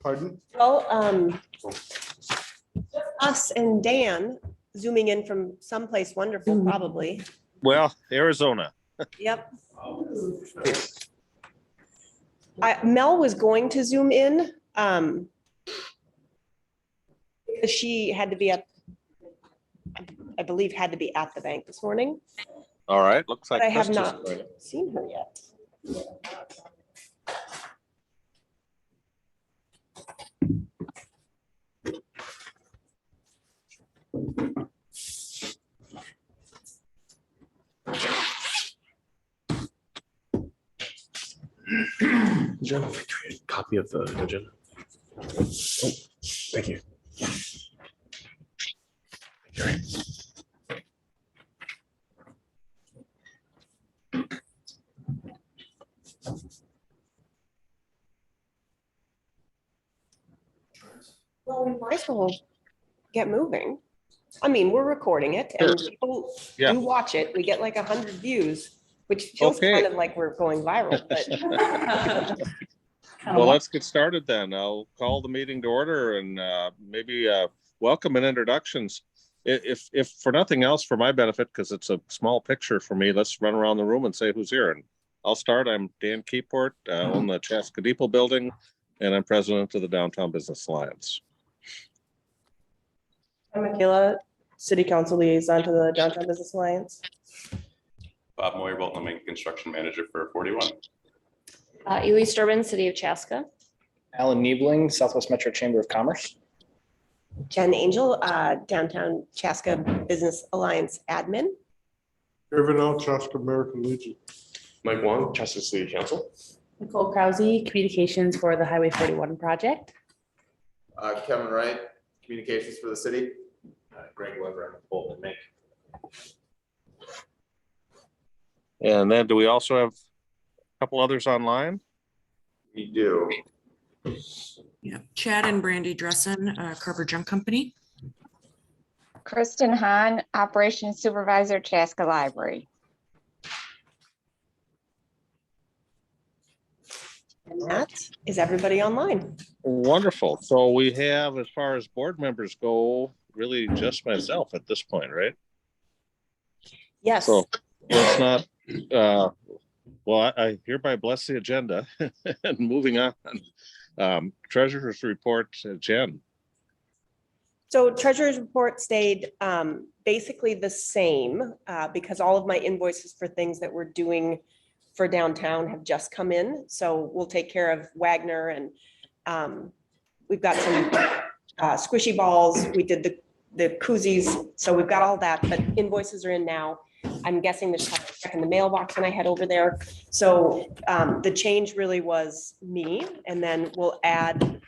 Pardon? Well, us and Dan zooming in from someplace wonderful, probably. Well, Arizona. Yep. Mel was going to zoom in. She had to be at, I believe, had to be at the bank this morning. All right, looks like But I have Krista's not joining. seen her yet. Jen, create a copy of the agenda. Oh, thank you. Well, we might as well get moving. I mean, we're recording it and Sure. people Yeah. do watch it. We get like 100 views, which feels Okay. kind of like we're going viral, but Well, let's get started then. I'll call the meeting to order and maybe welcome and introductions. If for nothing else, for my benefit, because it's a small picture for me, let's run around the room and say who's here. And I'll start. I'm Dan Keyport, on the Chaska Depot building, and I'm president of the Downtown Business Alliance. I'm Michaela, City Council Liaison to the Downtown Business Alliance. Bob Moyer-Bolton, I'm a construction manager for 41. Elise Durbin, City of Chaska. Alan Niebling, Southwest Metro Chamber of Commerce. Jen Angel, Downtown Chaska Business Alliance admin. Irvin L. Chaska American Legion. Mike Wong, Chaska City Council. Nicole Krause, Communications for the Highway 41 project. Kevin Wright, Communications for the city. Greg Weber, I'm Bolton Mink. And then do we also have a couple others online? We do. Yeah, Chad and Brandy Dressen, Carver Junk Company. Kristen Hahn, Operations Supervisor, Chaska Library. And that is everybody online. Wonderful. So we have, as far as board members go, really just myself at this point, right? Yes. So let's not, well, I hereby bless the agenda and moving on. Treasurer's report, Jen. So treasurer's report stayed basically the same because all of my invoices for things that we're doing for downtown have just come in. So we'll take care of Wagner and we've got some squishy balls. We did the koozies. So we've got all that, but invoices are in now. I'm guessing there's a check in the mailbox when I head over there. So the change really was me, and then we'll add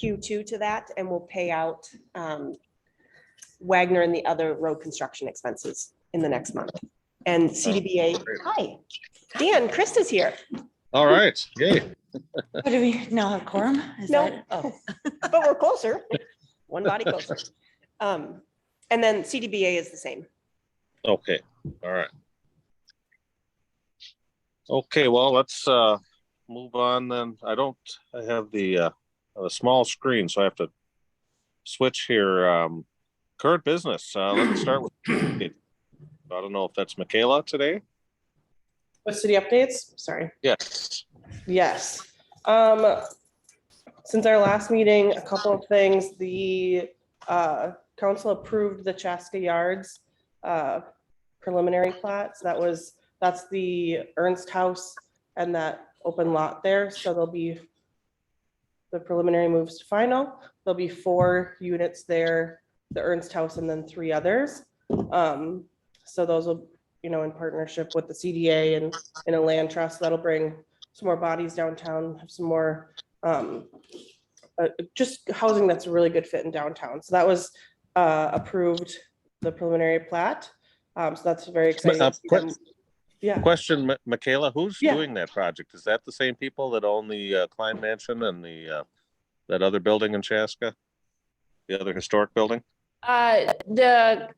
Q2 to that and we'll pay out Wagner and the other road construction expenses in the next month. And CDBA, hi, Dan, Krista's here. All right, yay. Oh, do we now have quorum? Is No. that- Oh, But we're closer, one body closer. And then CDBA is the same. Okay, all right. Okay, well, let's move on then. I have the a small screen, so I have to switch here. Current business. Let's start with, I don't know if that's Michaela today. With city updates, sorry. Yes. Yes. Since our last meeting, a couple of things, the council approved the Chaska Yards preliminary plat. So that's the Ernst House and that open lot there. So there'll be the preliminary moves to final. There'll be 4 units there, the Ernst House and then 3 others. So those will, in partnership with the CDA and in a land trust, that'll bring some more bodies downtown, have some more just housing that's a really good fit in downtown. So that was approved, the preliminary plat. So that's very exciting. Yeah. Question, Michaela, who's Yeah. doing that project? Is that the same people that own the Klein Mansion and that other building in Chaska? The other historic building? The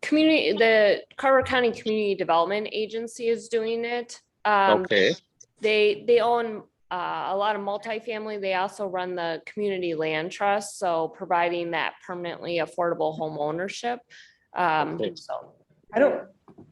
Carver County Community Development Agency is doing it. Okay, They own a lot of multifamily. They also run the community land trust, so providing that permanently affordable home ownership. So I don't,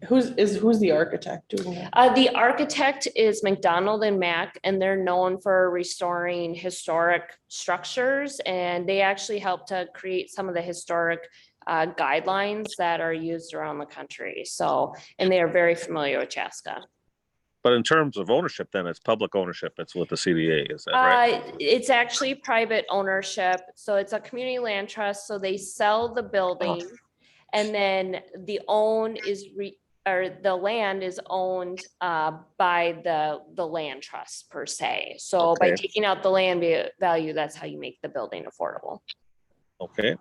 who's the architect doing that? the architect is McDonald and Mack, and they're known for restoring historic structures. And they actually help to create some of the historic guidelines that are used around the country. So, and they are very familiar with Chaska. but in terms of ownership, then it's public ownership. It's with the CDA, is that right? It's actually private ownership. So it's a community land trust. So they sell the building and then the land is owned by the land trust per se. So by Okay. taking out the land value, that's how you make the building affordable. Okay,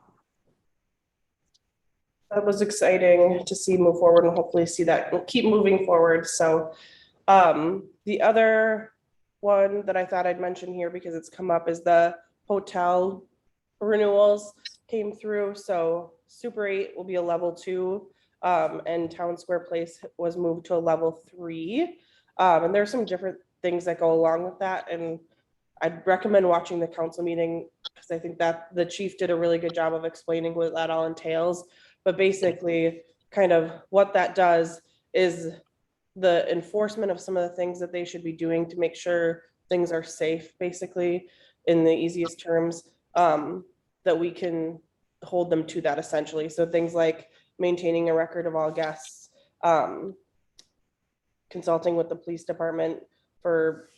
That was exciting to see move forward and hopefully see that we'll keep moving forward. So the other one that I thought I'd mention here because it's come up is the hotel renewals came through. So Super 8 will be a level 2 and Town Square Place was moved to a level 3. And there's some different things that go along with that. And I'd recommend watching the council meeting because I think that the chief did a really good job of explaining what that all entails. But basically, kind of what that does is the enforcement of some of the things that they should be doing to make sure things are safe, basically, in the easiest terms, that we can hold them to that essentially. So things like maintaining a record of all guests, consulting with the police department for,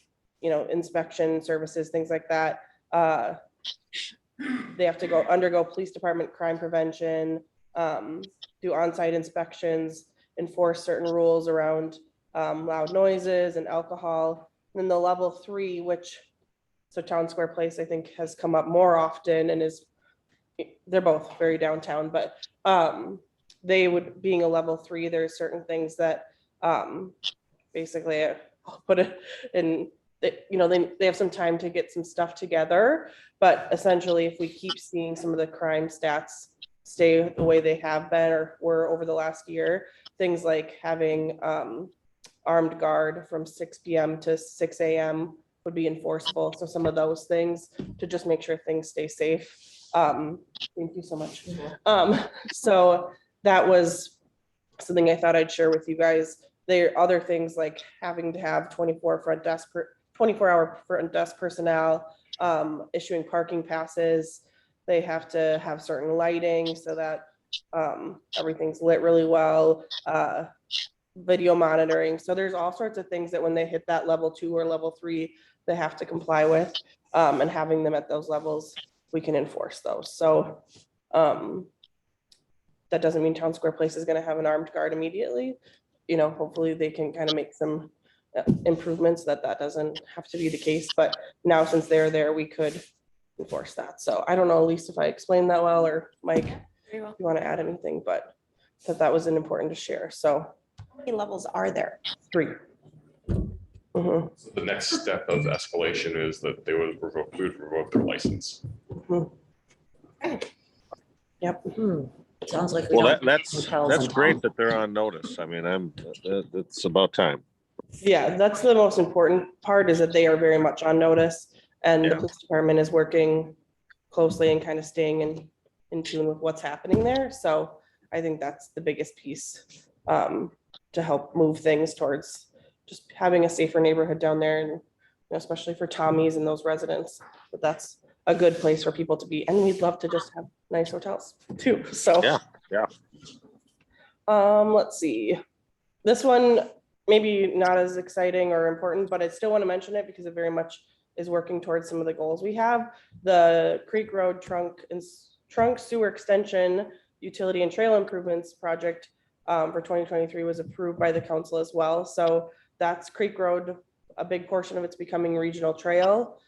inspection services, things like that. They have to undergo police department crime prevention, do on-site inspections, enforce certain rules around loud noises and alcohol. And then the level 3, so Town Square Place, I think, has come up more often and they're both very downtown, but being a level 3, there's certain things that basically I'll put it in, they have some time to get some stuff together, but essentially if we keep seeing some of the crime stats stay the way they have been or were over the last year, things like having armed guard from 6 p.m. to 6 a.m. would be enforceable. So some of those things to just make sure things stay safe. Thank you so much. So that was something I thought I'd share with you guys. There are other things like having to have 24-hour front desk personnel, issuing parking passes. They have to have certain lighting so that everything's lit really well, video monitoring. So there's all sorts of things that when they hit that level 2 or level 3, they have to comply with, and having them at those levels, we can enforce those. So that doesn't mean Town Square Place is going to have an armed guard immediately. Hopefully they can kind of make some improvements that doesn't have to be the case. But now since they're there, we could enforce that. So I don't know, Elise, if I explained that well, or Mike, if you want to add anything, but that was important to share. So How many levels are there? 3. Mm-hmm. So the next step of escalation is that we would revoke their license. Yep. Sounds like. well, that's great that they're on notice. I mean, it's about time. Yeah, that's the most important part, is that they are very much on notice, and the Yeah. police department is working closely and kind of staying in tune with what's happening there. So I think that's the biggest piece to help move things towards just having a safer neighborhood down there, and especially for Tommy's and those residents, but that's a good place for people to be. And we'd love to just have nice hotels too. So Yeah. let's see. This one maybe not as exciting or important, but I still want to mention it because it very much is working towards some of the goals we have. The Creek Road trunk sewer extension, utility and trail improvements project for 2023 was approved by the council as well. So that's Creek Road. A big portion of it's becoming regional trail,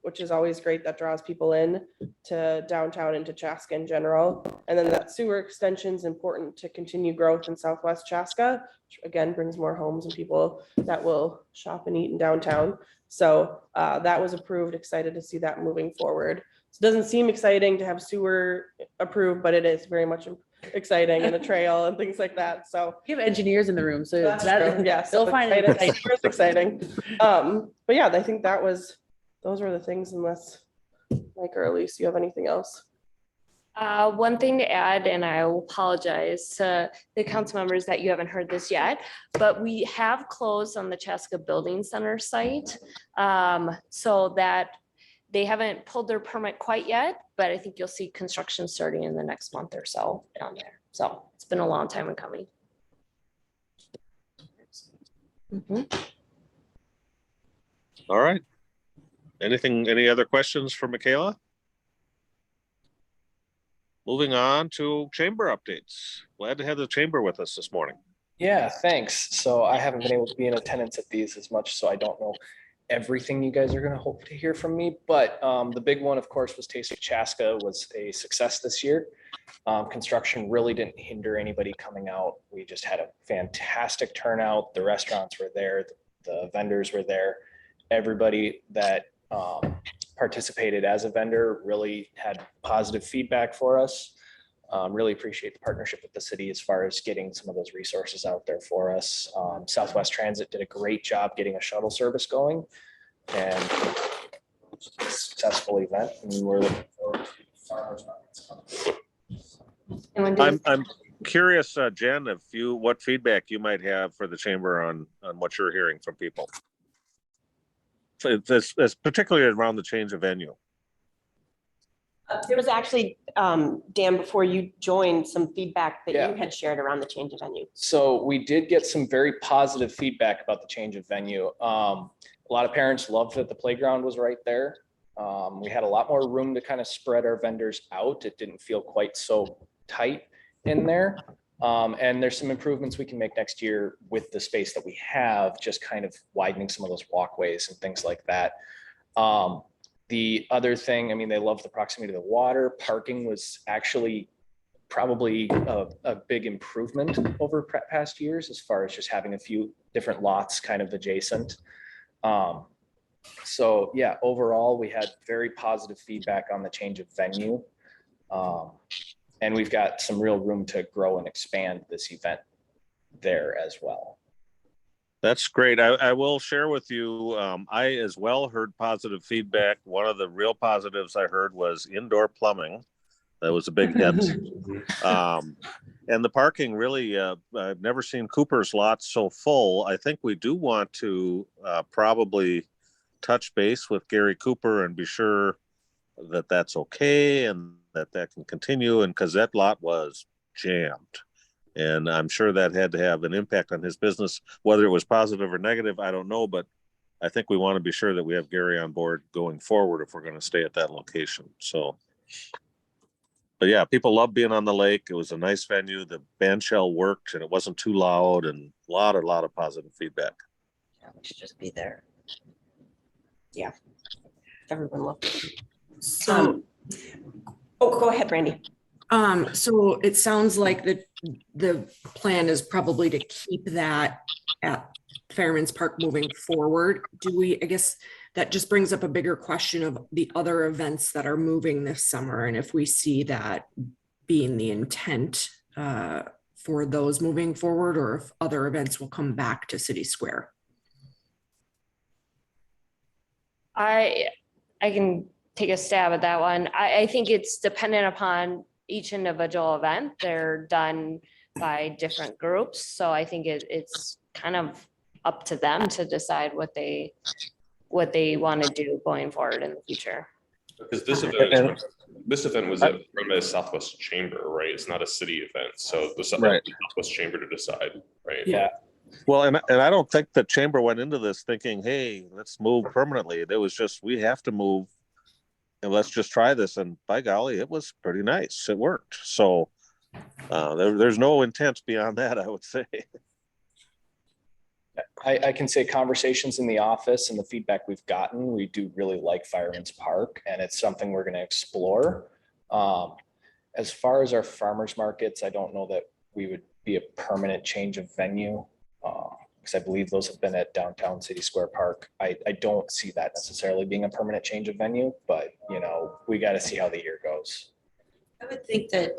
which is always great. That draws people in to downtown and to Chaska in general. And then that sewer extension is important to continue growth in Southwest Chaska, which again brings more homes and people that will shop and eat in downtown. So that was approved. Excited to see that moving forward. it doesn't seem exciting to have sewer approved, but it is very much exciting, and a trail and things like that. So You have engineers in the room, so that's that, true. Yeah, so they'll find it exciting. exciting. Sewer's exciting. But yeah, I think those were the things, unless Mike or Elise, you have anything else? One thing to add, and I will apologize to the council members that you haven't heard this yet, but we have closed on the Chaska Building Center site. So that they haven't pulled their permit quite yet, but I think you'll see construction starting in the next month or so down there. So it's been a long time in coming. All right. Any other questions for Michaela? Moving on to chamber updates. Glad to have the chamber with us this morning. Yeah, thanks. So I haven't been able to be in attendance at these as much, so I don't know everything you guys are going to hope to hear from me. But the big one, of course, was Taste of Chaska was a success this year. Construction really didn't hinder anybody coming out. We just had a fantastic turnout. The restaurants were there, the vendors were there. Everybody that participated as a vendor really had positive feedback for us. Really appreciate the partnership with the city as far as getting some of those resources out there for us. Southwest Transit did a great job getting a shuttle service going, and it was a successful event, and we're looking forward to farmers markets coming. I'm curious, Jen, what feedback you might have for the chamber on what you're hearing from people. So it's particularly around the change of venue. There was actually, Dan, before you joined, some feedback that Yeah. you had shared around the change of venue. So we did get some very positive feedback about the change of venue. A lot of parents loved that the playground was right there. We had a lot more room to kind of spread our vendors out. It didn't feel quite so tight in there. And there's some improvements we can make next year with the space that we have, just kind of widening some of those walkways and things like that. The other thing, I mean, they love the proximity to the water. Parking was actually probably a big improvement over past years as far as just having a few different lots kind of adjacent. So yeah, overall, we had very positive feedback on the change of venue. And we've got some real room to grow and expand this event there as well. That's great. I will share with you, I as well heard positive feedback. One of the real positives I heard was indoor plumbing. That was a big hit. And the parking really, I've never seen Cooper's lot so full. I think we do want to probably touch base with Gary Cooper and be sure that that's okay and that can continue. And because that lot was jammed. And I'm sure that had to have an impact on his business, whether it was positive or negative, I don't know, but I think we want to be sure that we have Gary on board going forward if we're going to stay at that location. So, but yeah, people love being on the lake. It was a nice venue. The band shell worked and it wasn't too loud, and a lot of positive feedback. Yeah, we should just be there. Yeah, everyone loved it. So, Oh, go ahead, Brandy. So it sounds like the plan is probably to keep that at Fairman's Park moving forward. I guess that just brings up a bigger question of the other events that are moving this summer, and if we see that being the intent for those moving forward, or if other events will come back to City Square. I can take a stab at that one. I think it's dependent upon each individual event. They're done by different groups. So I think it's kind of up to them to decide what they want to do going forward in the future. Because this event was run by the Southwest Chamber, right? It's not a city event. So the Southwest Chamber to decide, right? Yeah. Well, and I don't think the chamber went into this thinking, hey, let's move permanently. It was just, we have to move and let's just try this. And by golly, it was pretty nice. It worked. So there's no intent beyond that, I would say. I can say conversations in the office and the feedback we've gotten, we do really like Fireman's Park, and it's something we're going to explore. As far as our farmers markets, I don't know that we would be a permanent change of venue. because I believe those have been at downtown City Square Park. I don't see that necessarily being a permanent change of venue, but you know, we got to see how the year goes. I would think that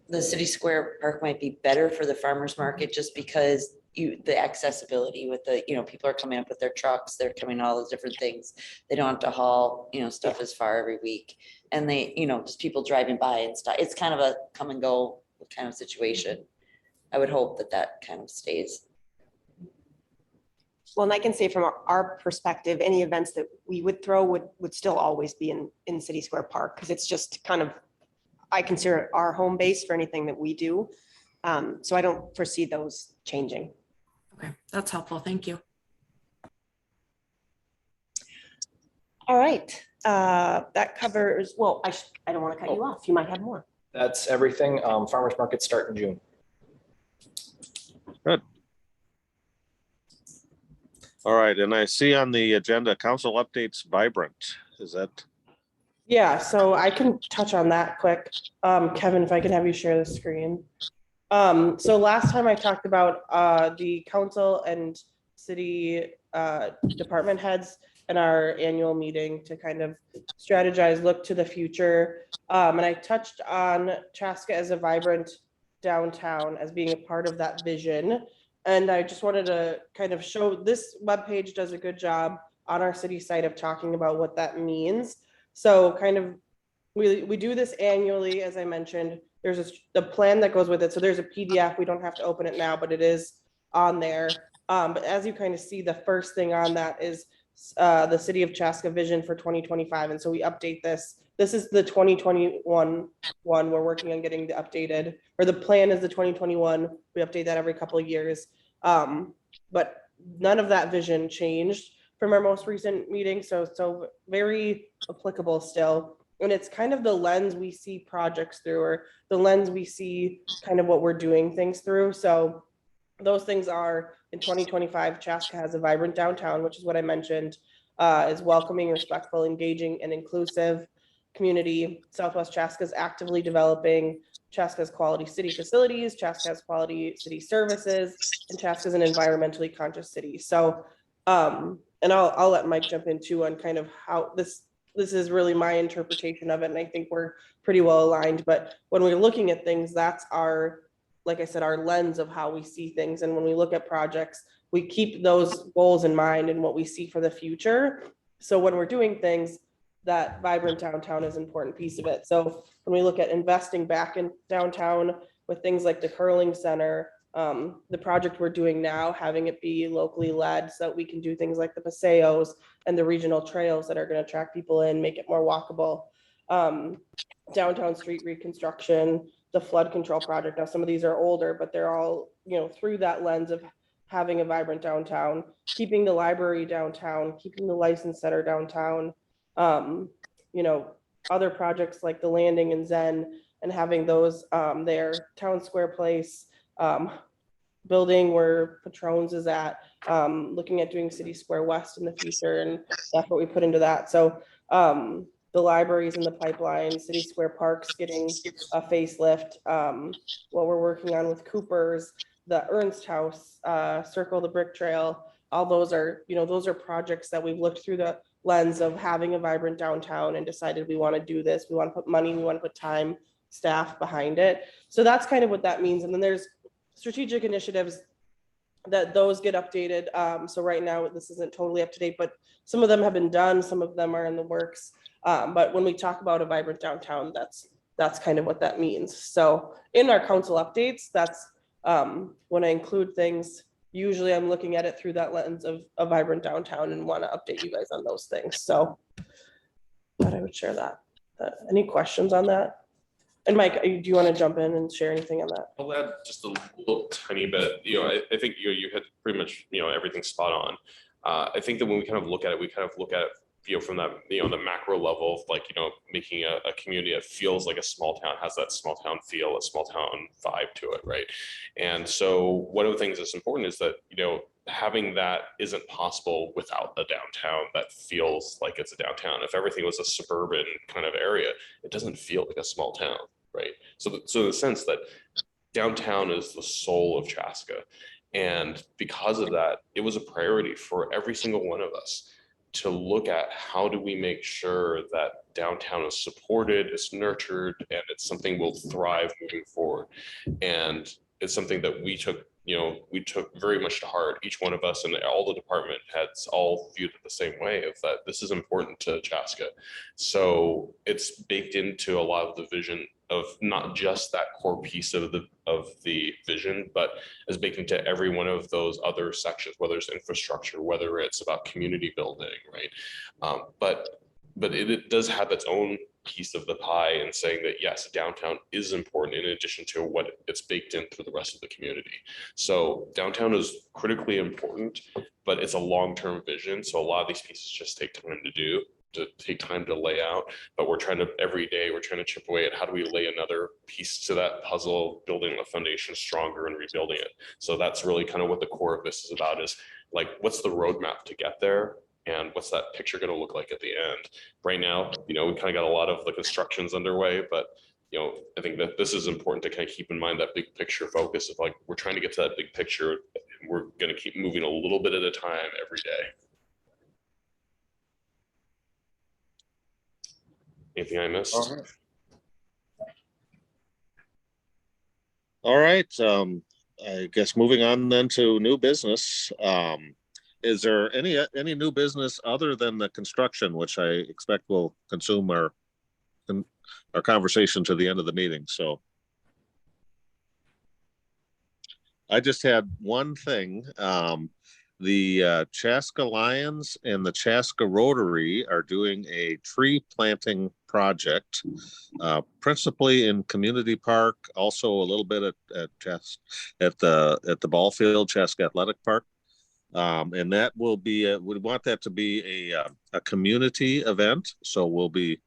the City Square Park might be better for the farmer's market just because the accessibility with the, you know, people are coming up with their trucks, they're coming all those different things. They don't have to haul, you know, stuff as far every week. And they, you know, just people driving by and stuff. It's kind of a come and go kind of situation. I would hope that that kind of stays. Well, and I can say from our perspective, any events that we would throw would still always be in City Square Park, because it's just kind of, I consider it our home base for anything that we do. So I don't foresee those changing. Okay, that's helpful. Thank you. All right, that covers, well, I don't want to cut you off. You might have more. That's everything. Farmers markets start in June. Good. All right, and I see on the agenda, council updates vibrant. Is that? Yeah, so I can touch on that quick. Kevin, if I can have you share the screen. So last time I talked about the council and city department heads in our annual meeting to kind of strategize, look to the future. And I touched on Chaska as a vibrant downtown as being a part of that vision. And I just wanted to kind of show, this webpage does a good job on our city site of talking about what that means. So kind of, we do this annually, as I mentioned. There's the plan that goes with it. So there's a PDF. We don't have to open it now, but it is on there. But as you kind of see, the first thing on that is the City of Chaska vision for 2025. And so we update this. This is the 2021 one. We're working on getting the updated, or the plan is the 2021. We update that every couple of years. But none of that vision changed from our most recent meeting. So very applicable still. And it's kind of the lens we see projects through, or the lens we see kind of what we're doing things through. So those things are, in 2025, Chaska has a vibrant downtown, which is what I mentioned, is welcoming, respectful, engaging, and inclusive community. Southwest Chaska is actively developing. Chaska has quality city facilities, Chaska has quality city services, and Chaska is an environmentally conscious city. So, and I'll let Mike jump in too on kind of how this is really my interpretation of it. And I think we're pretty well aligned, but when we're looking at things, that's our, like I said, our lens of how we see things. And when we look at projects, we keep those goals in mind and what we see for the future. So when we're doing things, that vibrant downtown is an important piece of it. So when we look at investing back in downtown with things like the curling center, the project we're doing now, having it be locally led so that we can do things like the paseos and the regional trails that are going to attract people in, make it more walkable. Downtown street reconstruction, the flood control project. Now, some of these are older, but they're all, you know, through that lens of having a vibrant downtown, keeping the library downtown, keeping the license center downtown, you know, other projects like the landing and Zen, and having those there, Town Square Place, building where Patrons is at, looking at doing City Square West in the future, and that's what we put into that. So the libraries in the pipeline, City Square Parks getting a facelift, what we're working on with Cooper's, the Ernst House, Circle the Brick Trail, all those are, you know, those are projects that we've looked through the lens of having a vibrant downtown and decided we want to do this. We want to put money, we want to put time, staff behind it. So that's kind of what that means. And then there's strategic initiatives that those get updated. So right now, this isn't totally up to date, but some of them have been done. Some of them are in the works. But when we talk about a vibrant downtown, that's kind of what that means. So in our council updates, that's when I include things, usually I'm looking at it through that lens of a vibrant downtown and want to update you guys on those things. So thought I would share that. Any questions on that? And Mike, do you want to jump in and share anything on that? I'll add just a little tiny bit. You know, I think you had pretty much, you know, everything spot on. I think that when we kind of look at it, we kind of look at it, you know, from that, you know, the macro level of, like, you know, making a community that feels like a small town, has that small town feel, a small town vibe to it, right? And so one of the things that's important is that, you know, having that isn't possible without a downtown that feels like it's a downtown. If everything was a suburban kind of area, it doesn't feel like a small town, right? So in the sense that downtown is the soul of Chaska. And because of that, it was a priority for every single one of us to look at how do we make sure that downtown is supported, it's nurtured, and it's something will thrive moving forward. And it's something that we took very much to heart. Each one of us and all the department heads all viewed it the same way, of that this is important to Chaska. So it's baked into a lot of the vision of not just that core piece of the vision, but is baked into every one of those other sections, whether it's infrastructure, whether it's about community building, right? But it does have its own piece of the pie in saying that yes, downtown is important in addition to what it's baked in through the rest of the community. So downtown is critically important, but it's a long-term vision. So a lot of these pieces just take time to lay out, but every day we're trying to chip away at how do we lay another piece to that puzzle, building a foundation stronger and rebuilding it. So that's really kind of what the core of this is about, is like, what's the roadmap to get there? And what's that picture going to look like at the end? Right now, we kind of got a lot of the constructions underway, but I think that this is important to kind of keep in mind, that big picture focus of like, we're trying to get to that big picture. And we're going to keep moving a little bit at a time every day. Anything I missed? All right. I guess moving on then to new business. Is there any new business other than the construction, which I expect will consume our conversation to the end of the meeting? So I just had one thing. The Chaska Lions and the Chaska Rotary are doing a tree planting project, principally in Community Park, also a little bit at the ball field, Chaska Athletic Park. And that will be, we want that to be a community event. So we'll be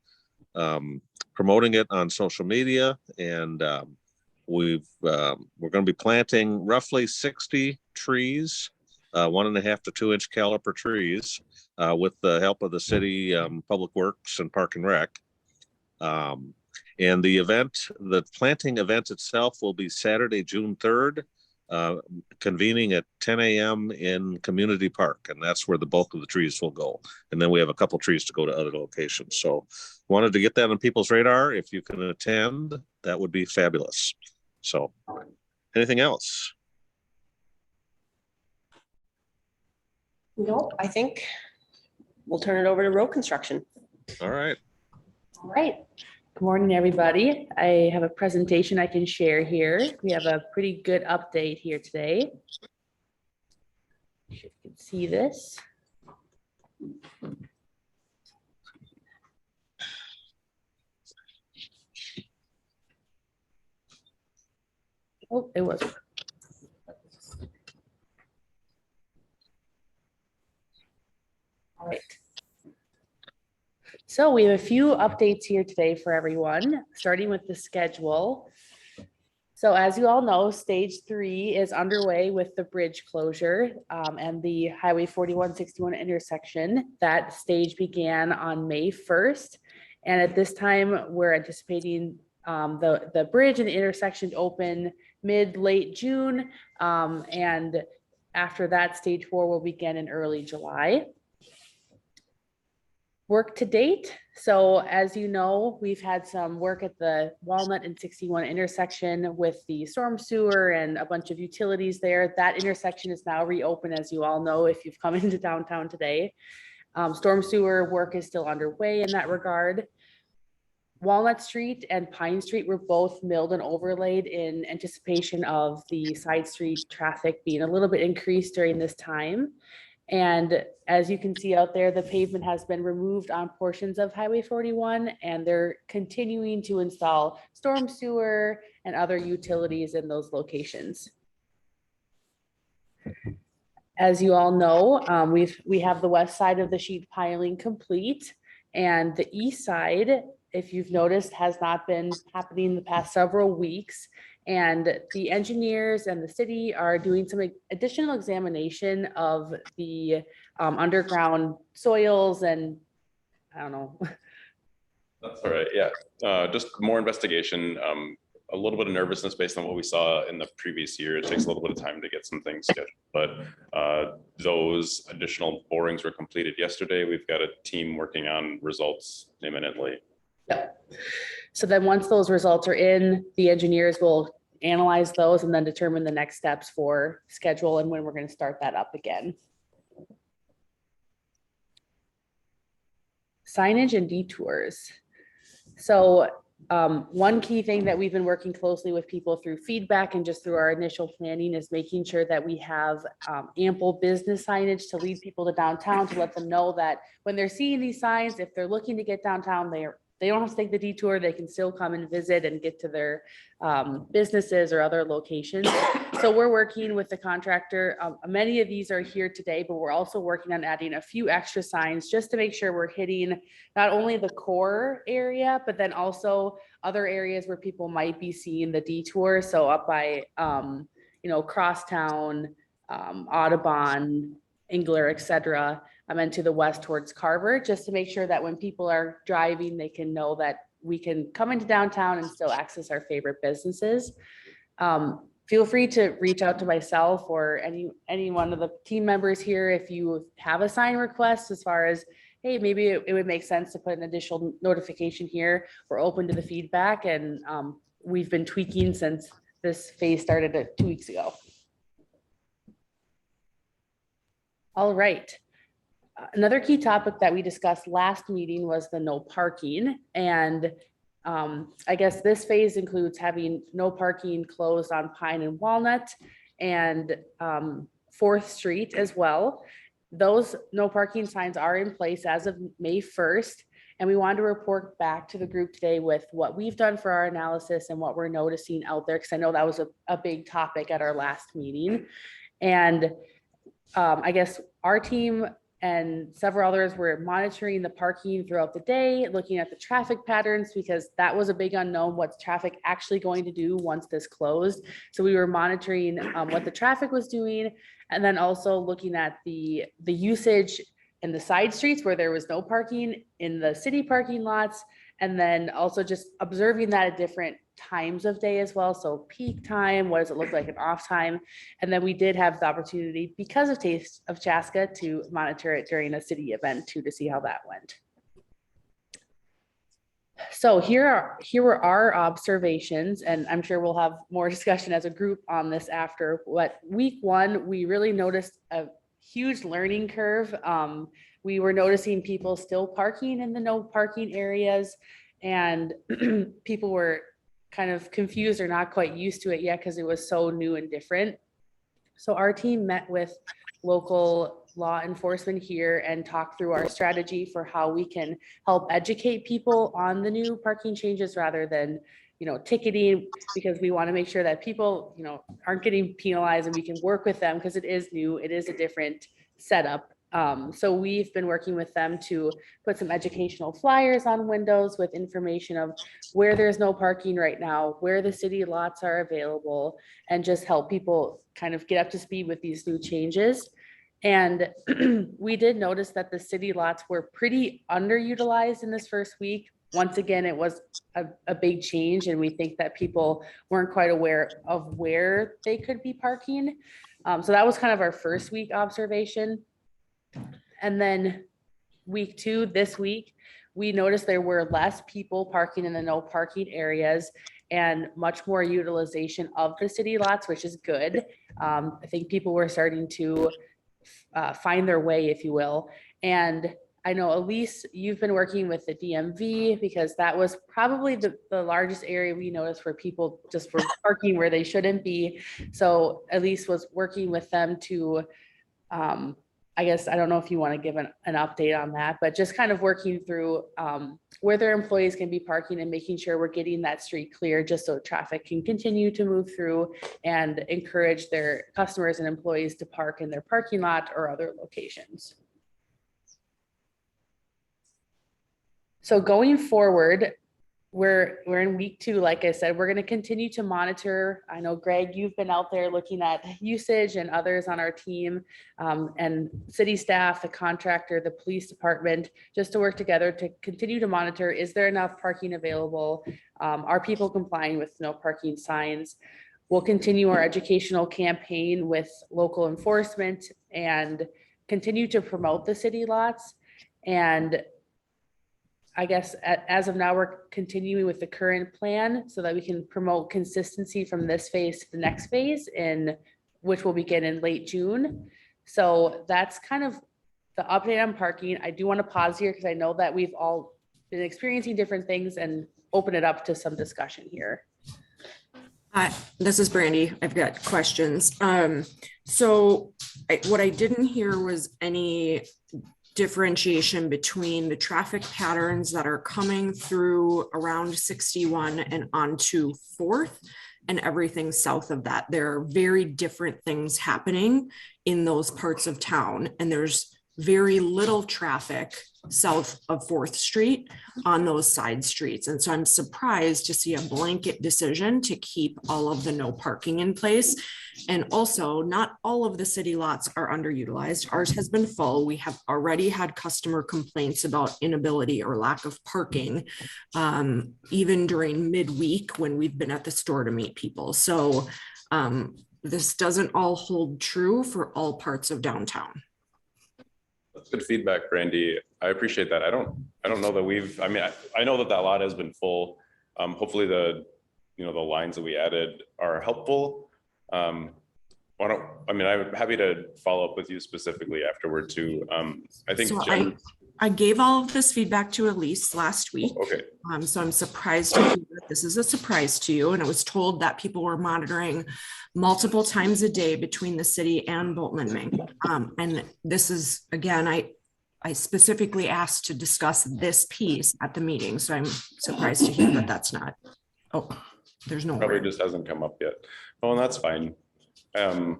promoting it on social media, and we're going to be planting roughly 60 trees, 1.5 to 2 inch caliper trees, with the help of the city Public Works and Park and Rec. And the planting event itself will be Saturday, June 3rd. Convening at 10 a.m. in Community Park, and that's where the bulk of the trees will go. And then we have a couple trees to go to other locations. So wanted to get that on people's radar. If you can attend, that would be fabulous. So anything else? No, I think we'll turn it over to road construction. All right. All right. Good morning, everybody. I have a presentation I can share here. We have a pretty good update here today. If you can see this. Oh, it wasn't. All right. So we have a few updates here today for everyone, starting with the schedule. So as you all know, stage 3 is underway with the bridge closure and the Highway 4161 intersection. That stage began on May 1st. And at this time, we're anticipating the bridge and the intersection to open late June. And after that, stage 4 will begin in early July. Work to date. So as you know, we've had some work at the Walnut and 61 intersection with the storm sewer and a bunch of utilities there. That intersection is now reopened, as you all know, if you've come into downtown today. Storm sewer work is still underway in that regard. Walnut Street and Pine Street were both milled and overlaid in anticipation of the side street traffic being a little bit increased during this time. And as you can see out there, the pavement has been removed on portions of Highway 41, and they're continuing to install storm sewer and other utilities in those locations. As you all know, we have the west side of the sheet piling complete, and the east side, if you've noticed, has not been happening the past several weeks. And the engineers and the city are doing some additional examination of the underground soils and I don't know. That's all right. Yeah, just more investigation. a little bit of nervousness based on what we saw in the previous year. It takes a little bit of time to get some things scheduled, but those additional borings were completed yesterday. We've got a team working on results imminently. Yep. So then once those results are in, the engineers will analyze those and then determine the next steps for schedule and when we're going to start that up again. Signage and detours. So one key thing that we've been working closely with people through feedback and just through our initial planning is making sure that we have ample business signage to lead people to downtown, to let them know that when they're seeing these signs, if they're looking to get downtown, they don't have to take the detour. They can still come and visit and get to their businesses or other locations. So we're working with the contractor. Many of these are here today, but we're also working on adding a few extra signs just to make sure we're hitting not only the core area, but then also other areas where people might be seeing the detour. So up by, Crosstown, Audubon, Engler, et cetera, and to the west towards Carver, just to make sure that when people are driving, they can know that we can come into downtown and still access our favorite businesses. Feel free to reach out to myself or any one of the team members here if you have a sign request as far as, hey, maybe it would make sense to put an additional notification here. We're open to the feedback, and we've been tweaking since this phase started 2 weeks ago. All right. Another key topic that we discussed last meeting was the no parking. And I guess this phase includes having no parking closed on Pine and Walnut and 4th Street as well. Those no parking signs are in place as of May 1st. And we wanted to report back to the group today with what we've done for our analysis and what we're noticing out there, because I know that was a big topic at our last meeting. And I guess our team and several others were monitoring the parking throughout the day, looking at the traffic patterns, because that was a big unknown. What's traffic actually going to do once this closed? So we were monitoring what the traffic was doing, and then also looking at the usage in the side streets where there was no parking, in the city parking lots, and then also just observing that at different times of day as well. So peak time, what does it look like in off time? And then we did have the opportunity, because of Taste of Chaska, to monitor it during a city event too, to see how that went. So here were our observations, and I'm sure we'll have more discussion as a group on this after. But week one, we really noticed a huge learning curve. We were noticing people still parking in the no parking areas, and people were kind of confused or not quite used to it yet because it was so new and different. So our team met with local law enforcement here and talked through our strategy for how we can help educate people on the new parking changes rather than, ticketing, because we want to make sure that people, aren't getting penalized, and we can work with them because it is new, it is a different setup. So we've been working with them to put some educational flyers on windows with information of where there's no parking right now, where the city lots are available, and just help people kind of get up to speed with these new changes. And we did notice that the city lots were pretty underutilized in this first week. Once again, it was a big change, and we think that people weren't quite aware of where they could be parking. So that was kind of our first week observation. And then week two, this week, we noticed there were less people parking in the no parking areas and much more utilization of the city lots, which is good. I think people were starting to find their way, if you will. And I know, Elise, you've been working with the DMV, because that was probably the largest area we noticed where people just were parking where they shouldn't be. So Elise was working with them to, I guess, I don't know if you want to give an update on that, but just kind of working through where their employees can be parking and making sure we're getting that street clear, just so traffic can continue to move through and encourage their customers and employees to park in their parking lot or other locations. So going forward, we're in week 2. Like I said, we're going to continue to monitor. I know, Greg, you've been out there looking at usage, and others on our team, and city staff, the contractor, the police department, just to work together to continue to monitor. Is there enough parking available? Are people complying with no parking signs? We'll continue our educational campaign with local enforcement and continue to promote the city lots. And I guess as of now, we're continuing with the current plan so that we can promote consistency from this phase to the next phase, which will begin in late June. So that's kind of the update on parking. I do want to pause here because I know that we've all been experiencing different things and open it up to some discussion here. This is Brandy. I've got questions. What I didn't hear was any differentiation between the traffic patterns that are coming through around 61 and onto 4th and everything south of that. There are very different things happening in those parts of town, and there's very little traffic south of 4th Street on those side streets. And so I'm surprised to see a blanket decision to keep all of the no parking in place. And also, not all of the city lots are underutilized. Ours has been full. We have already had customer complaints about inability or lack of parking, even during midweek when we've been at the store to meet people. So this doesn't all hold true for all parts of downtown. That's good feedback, Brandy. I appreciate that. I don't know that I know that lot has been full. Hopefully the lines that we added are helpful. I'm happy to follow up with you specifically afterward too. I think so I gave all of this feedback to Elise last week. Okay. So I'm surprised to hear that this is a surprise to you. And I was told that people were monitoring multiple times a day between the city and Bolton and Mink. And this is, again, I specifically asked to discuss this piece at the meeting. So I'm surprised to hear that that's not, there's no. Probably just hasn't come up yet. Oh, and that's fine. I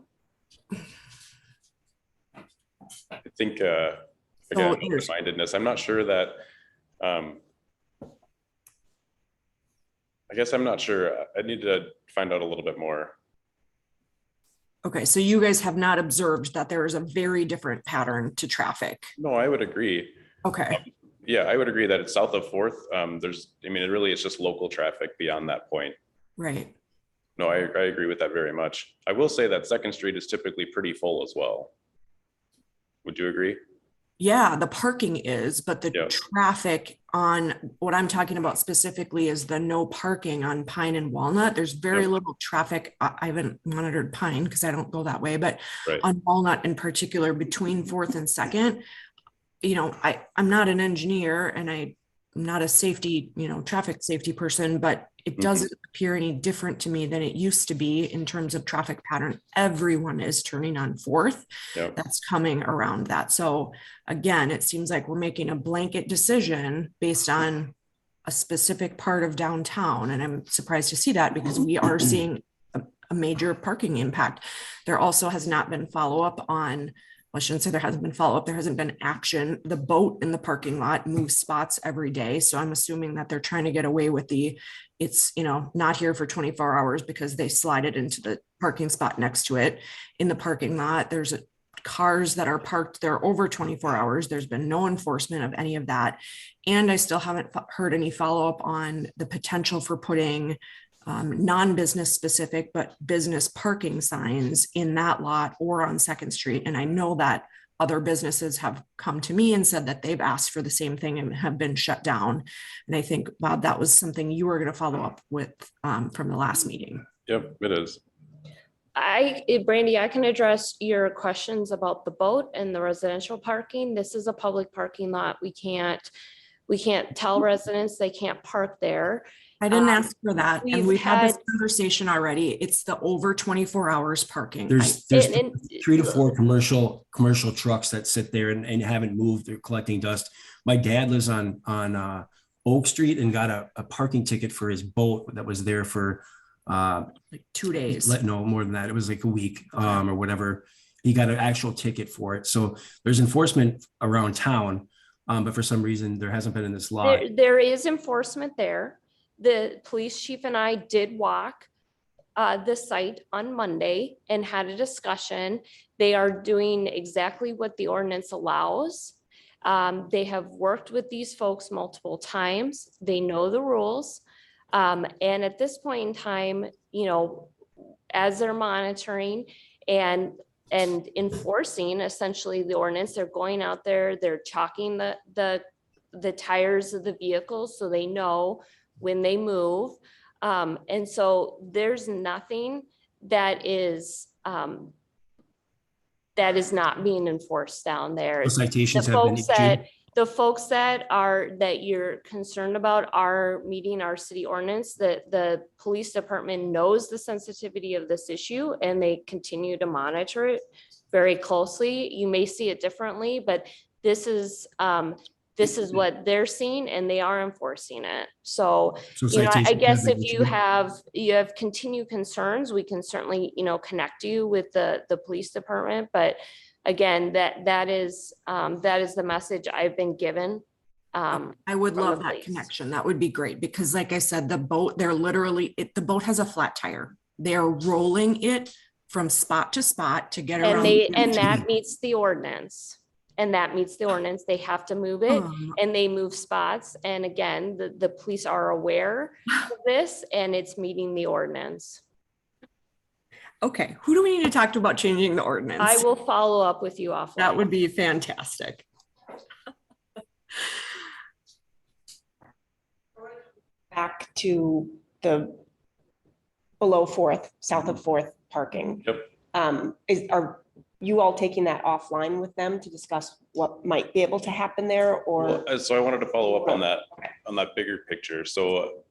think, again, open-mindedness. I'm not sure that, I guess I'm not sure. I need to find out a little bit more. Okay, so you guys have not observed that there is a very different pattern to traffic? No, I would agree. Okay. Yeah, I would agree that it's south of 4th. It's just local traffic beyond that point. Right. No, I agree with that very much. I will say that 2nd Street is typically pretty full as well. Would you agree? Yeah, the parking is, but the traffic on what I'm talking about specifically is the no parking on Pine and Walnut. There's very little traffic. I haven't monitored Pine because I don't go that way, but on Walnut in particular, between 4th and 2nd, I'm not an engineer and I'm not a safety, traffic safety person, but it doesn't appear any different to me than it used to be in terms of traffic pattern. Everyone is turning on 4th. That's coming around that. So again, it seems like we're making a blanket decision based on a specific part of downtown. And I'm surprised to see that because we are seeing a major parking impact. There also has not been follow-up on, I shouldn't say there hasn't been follow-up, there hasn't been action. The boat in the parking lot moves spots every day. So I'm assuming that they're trying to get away with it's not here for 24 hours because they slide it into the parking spot next to it. In the parking lot, there's cars that are parked there over 24 hours. There's been no enforcement of any of that. And I still haven't heard any follow-up on the potential for putting non-business specific, but business parking signs in that lot or on 2nd Street. And I know that other businesses have come to me and said that they've asked for the same thing and have been shut down. And I think, Bob, that was something you were going to follow up with from the last meeting. Yep, it is. Brandy, I can address your questions about the boat and the residential parking. This is a public parking lot. We can't tell residents they can't park there. I didn't ask for that. And we've had this conversation already. It's the over 24 hours parking. There's 3 to 4 commercial trucks that sit there and haven't moved. They're collecting dust. My dad lives on Oak Street and got a parking ticket for his boat that was there for like 2 days. No, more than that. It was like a week or whatever. He got an actual ticket for it. So there's enforcement around town, but for some reason there hasn't been in this law. There is enforcement there. the police chief and I did walk the site on Monday and had a discussion. They are doing exactly what the ordinance allows. They have worked with these folks multiple times. They know the rules. And at this point in time, you know, as they're monitoring and enforcing essentially the ordinance, they're going out there, they're chalking the tires of the vehicles so they know when they move. And so there's nothing that is not being enforced down there. The citations The have been folks issued. that you're concerned about are meeting our city ordinance. The police department knows the sensitivity of this issue and they continue to monitor it very closely. You may see it differently, but this is what they're seeing and they are enforcing it. So, you know, I citations guess have if been you have continued concerns, we can certainly, you know, connect you with the police department. But again, that is the message I've been given. I would love that connection. That would be great because like I said, the boat, the boat has a flat tire. They're rolling it from spot to spot to get around. And that meets the ordinance. They have to move it and they move spots. And again, the police are aware of this and it's meeting the ordinance. Okay, who do we need to talk to about changing the ordinance? I will follow up with you offline. That would be fantastic. Back to the below Fourth, south of Fourth parking. Yep. Are you all taking that offline with them to discuss what might be able to happen there or? Well, so I wanted to follow up on that bigger picture. So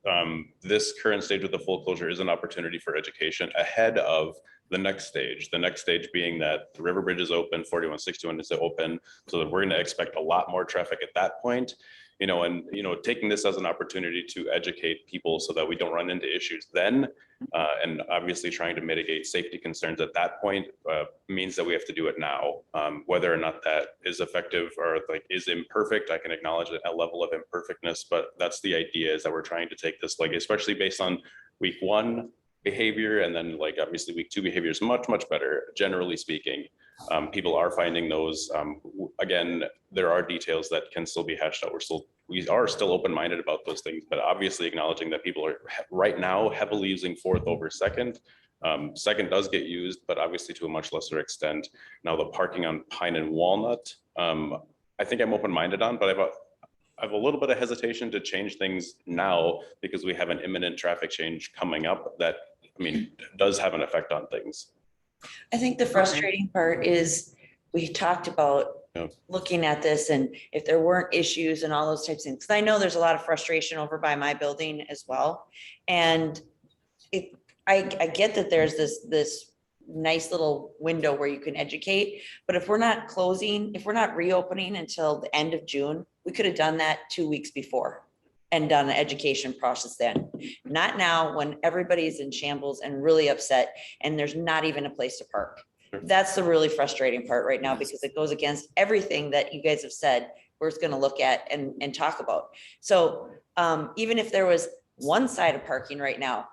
this current stage of the full closure is an opportunity for education ahead of the next stage. The next stage being that the river bridge is open, 4161 is open, so that we're going to expect a lot more traffic at that point. You know, and you know, taking this as an opportunity to educate people so that we don't run into issues then, and obviously trying to mitigate safety concerns at that point means that we have to do it now. Whether or not that is effective or like is imperfect, I can acknowledge a level of imperfectness, but that's the idea, is that we're trying to take this, like especially based on week 1 behavior, and then like obviously week 2 behavior is much better, generally speaking. People are finding those. Again, there are details that can still be hashed out. We are still open-minded about those things, but obviously acknowledging that people are right now heavily using Fourth over Second. Second does get used, but obviously to a much lesser extent. Now the parking on Pine and Walnut, I think I'm open-minded on, but I have a little bit of hesitation to change things now because we have an imminent traffic change coming up that, I mean, does have an effect on things. I think the frustrating part is we talked about looking at this and if there weren't issues and all those types of things. Because I know there's a lot of frustration over by my building as well. And I get that there's this nice little window where you can educate, but if we're not reopening until the end of June, we could have done that 2 weeks before and done an education process then. Not now when everybody's in shambles and really upset and there's not even a place to park. That's the really frustrating part right now because it goes against everything that you guys have said we're going to look at and talk about. So even if there was one side of parking right now,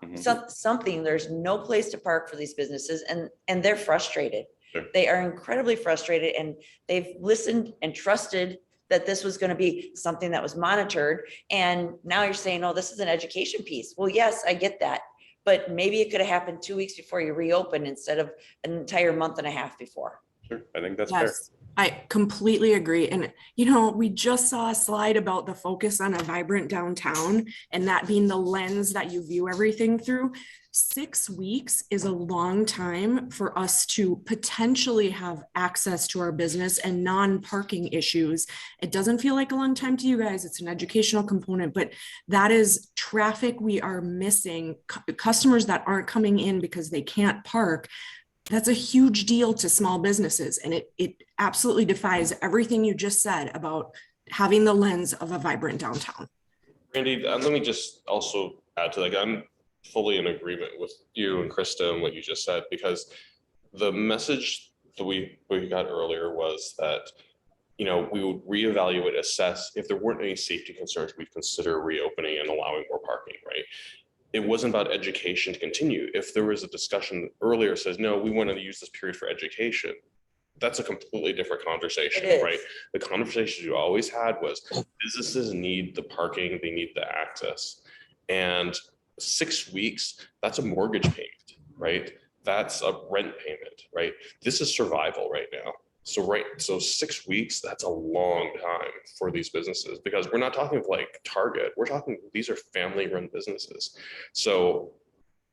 something, there's no place to park for these businesses and they're frustrated. Sure. They are incredibly frustrated and they've listened and trusted that this was going to be something that was monitored. And now you're saying, oh, this is an education piece. Well, yes, I get that. But maybe it could have happened 2 weeks before you reopen instead of an entire month and a half before. Sure, I think that's fair. I completely agree. And, you know, we just saw a slide about the focus on a vibrant downtown and that being the lens that you view everything through. 6 weeks is a long time for us to potentially have access to our business and non-parking issues. It doesn't feel like a long time to you guys. It's an educational component, but that is traffic we are missing, customers that aren't coming in because they can't park. That's a huge deal to small businesses. And it absolutely defies everything you just said about having the lens of a vibrant downtown. Randy, let me just also add to that. I'm fully in agreement with you and Krista and what you just said, because the message that we got earlier was that, we would reevaluate, assess if there weren't any safety concerns, we'd consider reopening and allowing more parking, right? It wasn't about education to continue. If there was a discussion earlier says, no, we want to use this period for education, that's a completely different conversation, right? The conversation you always had was businesses need the parking, they need the access. And 6 weeks, that's a mortgage payment, right? That's a rent payment, right? This is survival right now. So 6 weeks, that's a long time for these businesses, because we're not talking like Target, we're talking, these are family run businesses. So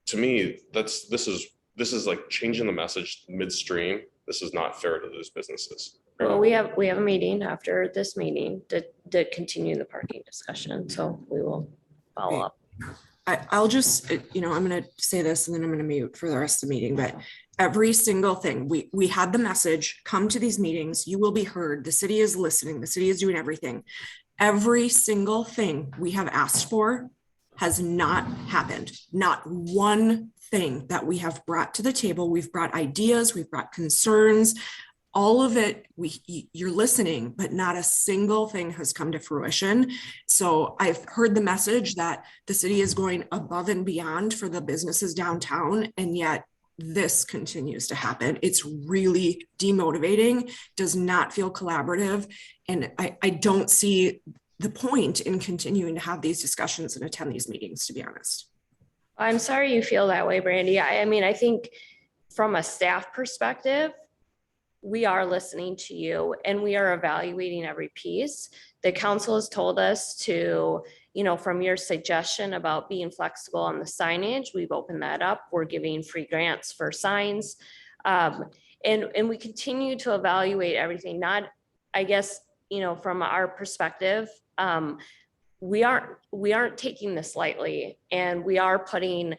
to me, this is like changing the message midstream. This is not fair to those businesses. Well, we have a meeting after this meeting to continue the parking discussion, so we will follow up. I'll just, I'm going to say this and then I'm going to mute for the rest of the meeting, but every single thing, we had the message, come to these meetings, you will be heard. The city is listening. The city is doing everything. Every single thing we have asked for has not happened. Not one thing that we have brought to the table. We've brought ideas, we've brought concerns, all of it, you're listening, but not a single thing has come to fruition. So I've heard the message that the city is going above and beyond for the businesses downtown, and yet this continues to happen. It's really demotivating, does not feel collaborative, and I don't see the point in continuing to have these discussions and attend these meetings, to be honest. I'm sorry you feel that way, Brandy. I mean, I think from a staff perspective, we are listening to you and we are evaluating every piece. The council has told us to, from your suggestion about being flexible on the signage, we've opened that up. We're giving free grants for signs. And we continue to evaluate everything, not, I guess, from our perspective, we aren't taking this lightly, and we are putting,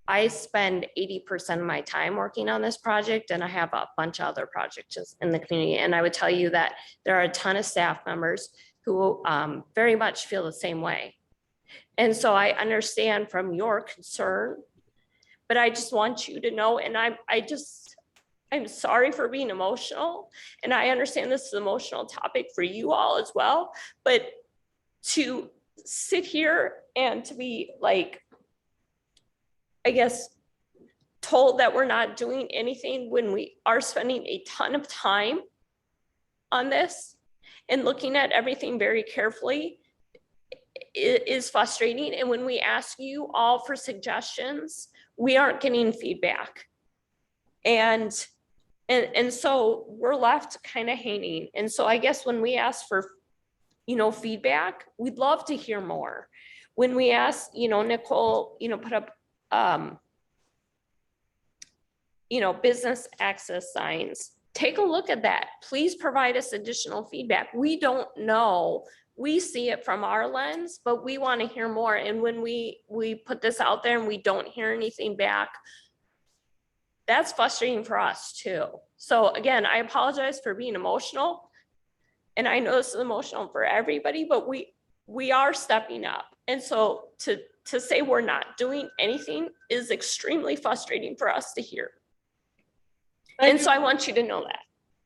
I spend 80% of my time working on this project, and I have a bunch of other projects in the community. And I would tell you that there are a ton of staff members who very much feel the same way. And so I understand from your concern, but I just want you to know, and I'm sorry for being emotional, and I understand this is an emotional topic for you all as well, but to sit here and to be like, I guess, told that we're not doing anything when we are spending a ton of time on this and looking at everything very carefully is frustrating. And when we ask you all for suggestions, we aren't getting feedback. And so we're left kind of hanging. And so I guess when we ask for, feedback, we'd love to hear more. When we ask, Nicole, put up, business access signs, take a look at that. Please provide us additional feedback. We don't know. We see it from our lens, but we want to hear more. And when we put this out there and we don't hear anything back, that's frustrating for us too. So again, I apologize for being emotional. And I know this is emotional for everybody, but we are stepping up. And so to say we're not doing anything is extremely frustrating for us to hear. So I want you to know that.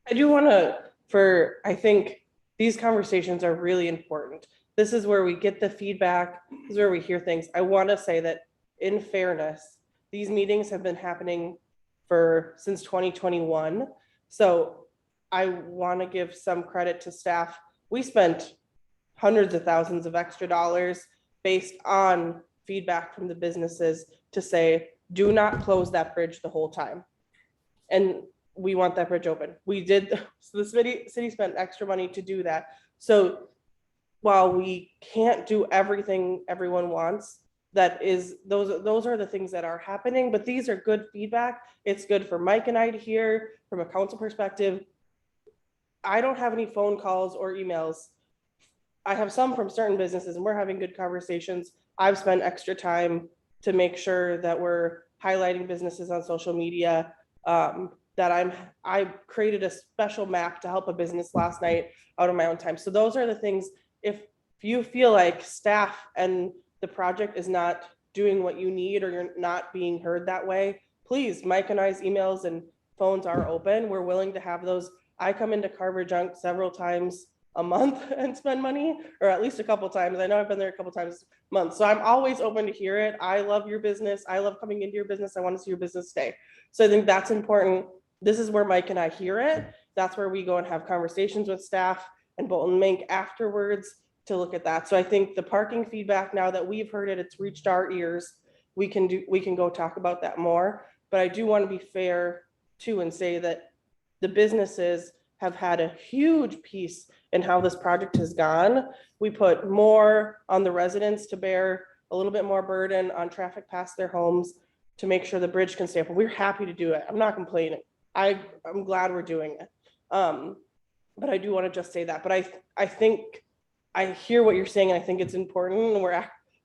I do want to, I think these conversations are really important. This is where we get the feedback. This is where we hear things. I want to say that in fairness, these meetings have been happening since 2021. So I want to give some credit to staff. We spent hundreds of thousands of extra dollars based on feedback from the businesses to say, do not close that bridge the whole time. And we want that bridge open. We did, so the city spent extra money to do that. So while we can't do everything everyone wants, those are the things that are happening, but these are good feedback. It's good for Mike and I to hear from a council perspective. I don't have any phone calls or emails. I have some from certain businesses and we're having good conversations. I've spent extra time to make sure that we're highlighting businesses on social media. I created a special map to help a business last night out of my own time. So those are the things, if you feel like staff and the project is not doing what you need, or you're not being heard that way, please, Mike and I's emails and phones are open. We're willing to have those I come into Carver Junk several times a month and spend money, or at least a couple times. I know I've been there a couple times a month. So I'm always open to hear it. I love your business. I love coming into your business. I want to see your business stay. So I think that's important. This is where Mike and I hear it. That's where we go and have conversations with staff and Bolton Mink afterwards to look at that. So I think the parking feedback, now that we've heard it, it's reached our ears. We can go talk about that more. But I do want to be fair too and say that the businesses have had a huge piece in how this project has gone. We put more on the residents to bear a little bit more burden on traffic past their homes to make sure the bridge can stay open. We're happy to do it. I'm not complaining. I'm glad we're doing it. But I do want to just say that. But I think I hear what you're saying, and I think it's important. And we're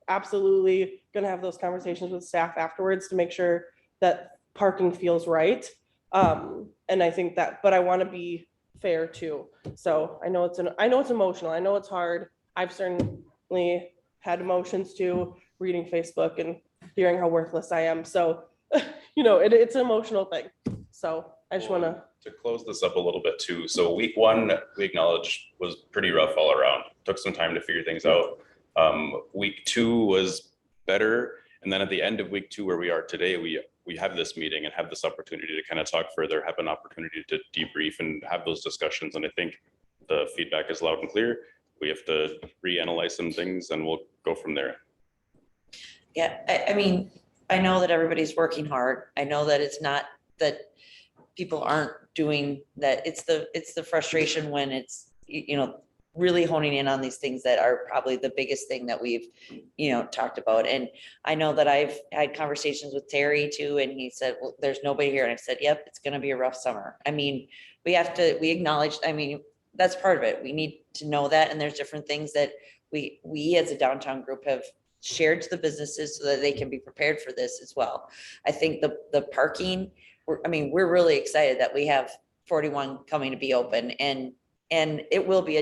absolutely going to have those conversations with staff afterwards to make sure that parking feels right. And I think that, but I want to be fair too. So I know it's emotional. I know it's hard. I've certainly had emotions too, reading Facebook and hearing how worthless I am. So, it's an emotional thing. So I just want to close this up a little bit too. So week one, we acknowledge, was pretty rough all around. Took some time to figure things out. Week two was better. And then at the end of week two, where we are today, we have this meeting and have this opportunity to kind of talk further, have an opportunity to debrief and have those discussions. And I think the feedback is loud and clear. We have to reanalyze some things and we'll go from there. Yeah, I mean, I know that everybody's working hard. I know that it's not that people aren't doing that. It's the frustration when it's, really honing in on these things that are probably the biggest thing that we've, talked about. And I know that I've had conversations with Terry too, and he said, well, there's nobody here. And I said, yep, it's going to be a rough summer. I mean, we acknowledge, that's part of it. We need to know that. And there's different things that we as a downtown group have shared to the businesses so that they can be prepared for this as well. I think the parking, we're really excited that we have 41 coming to be open, and it will be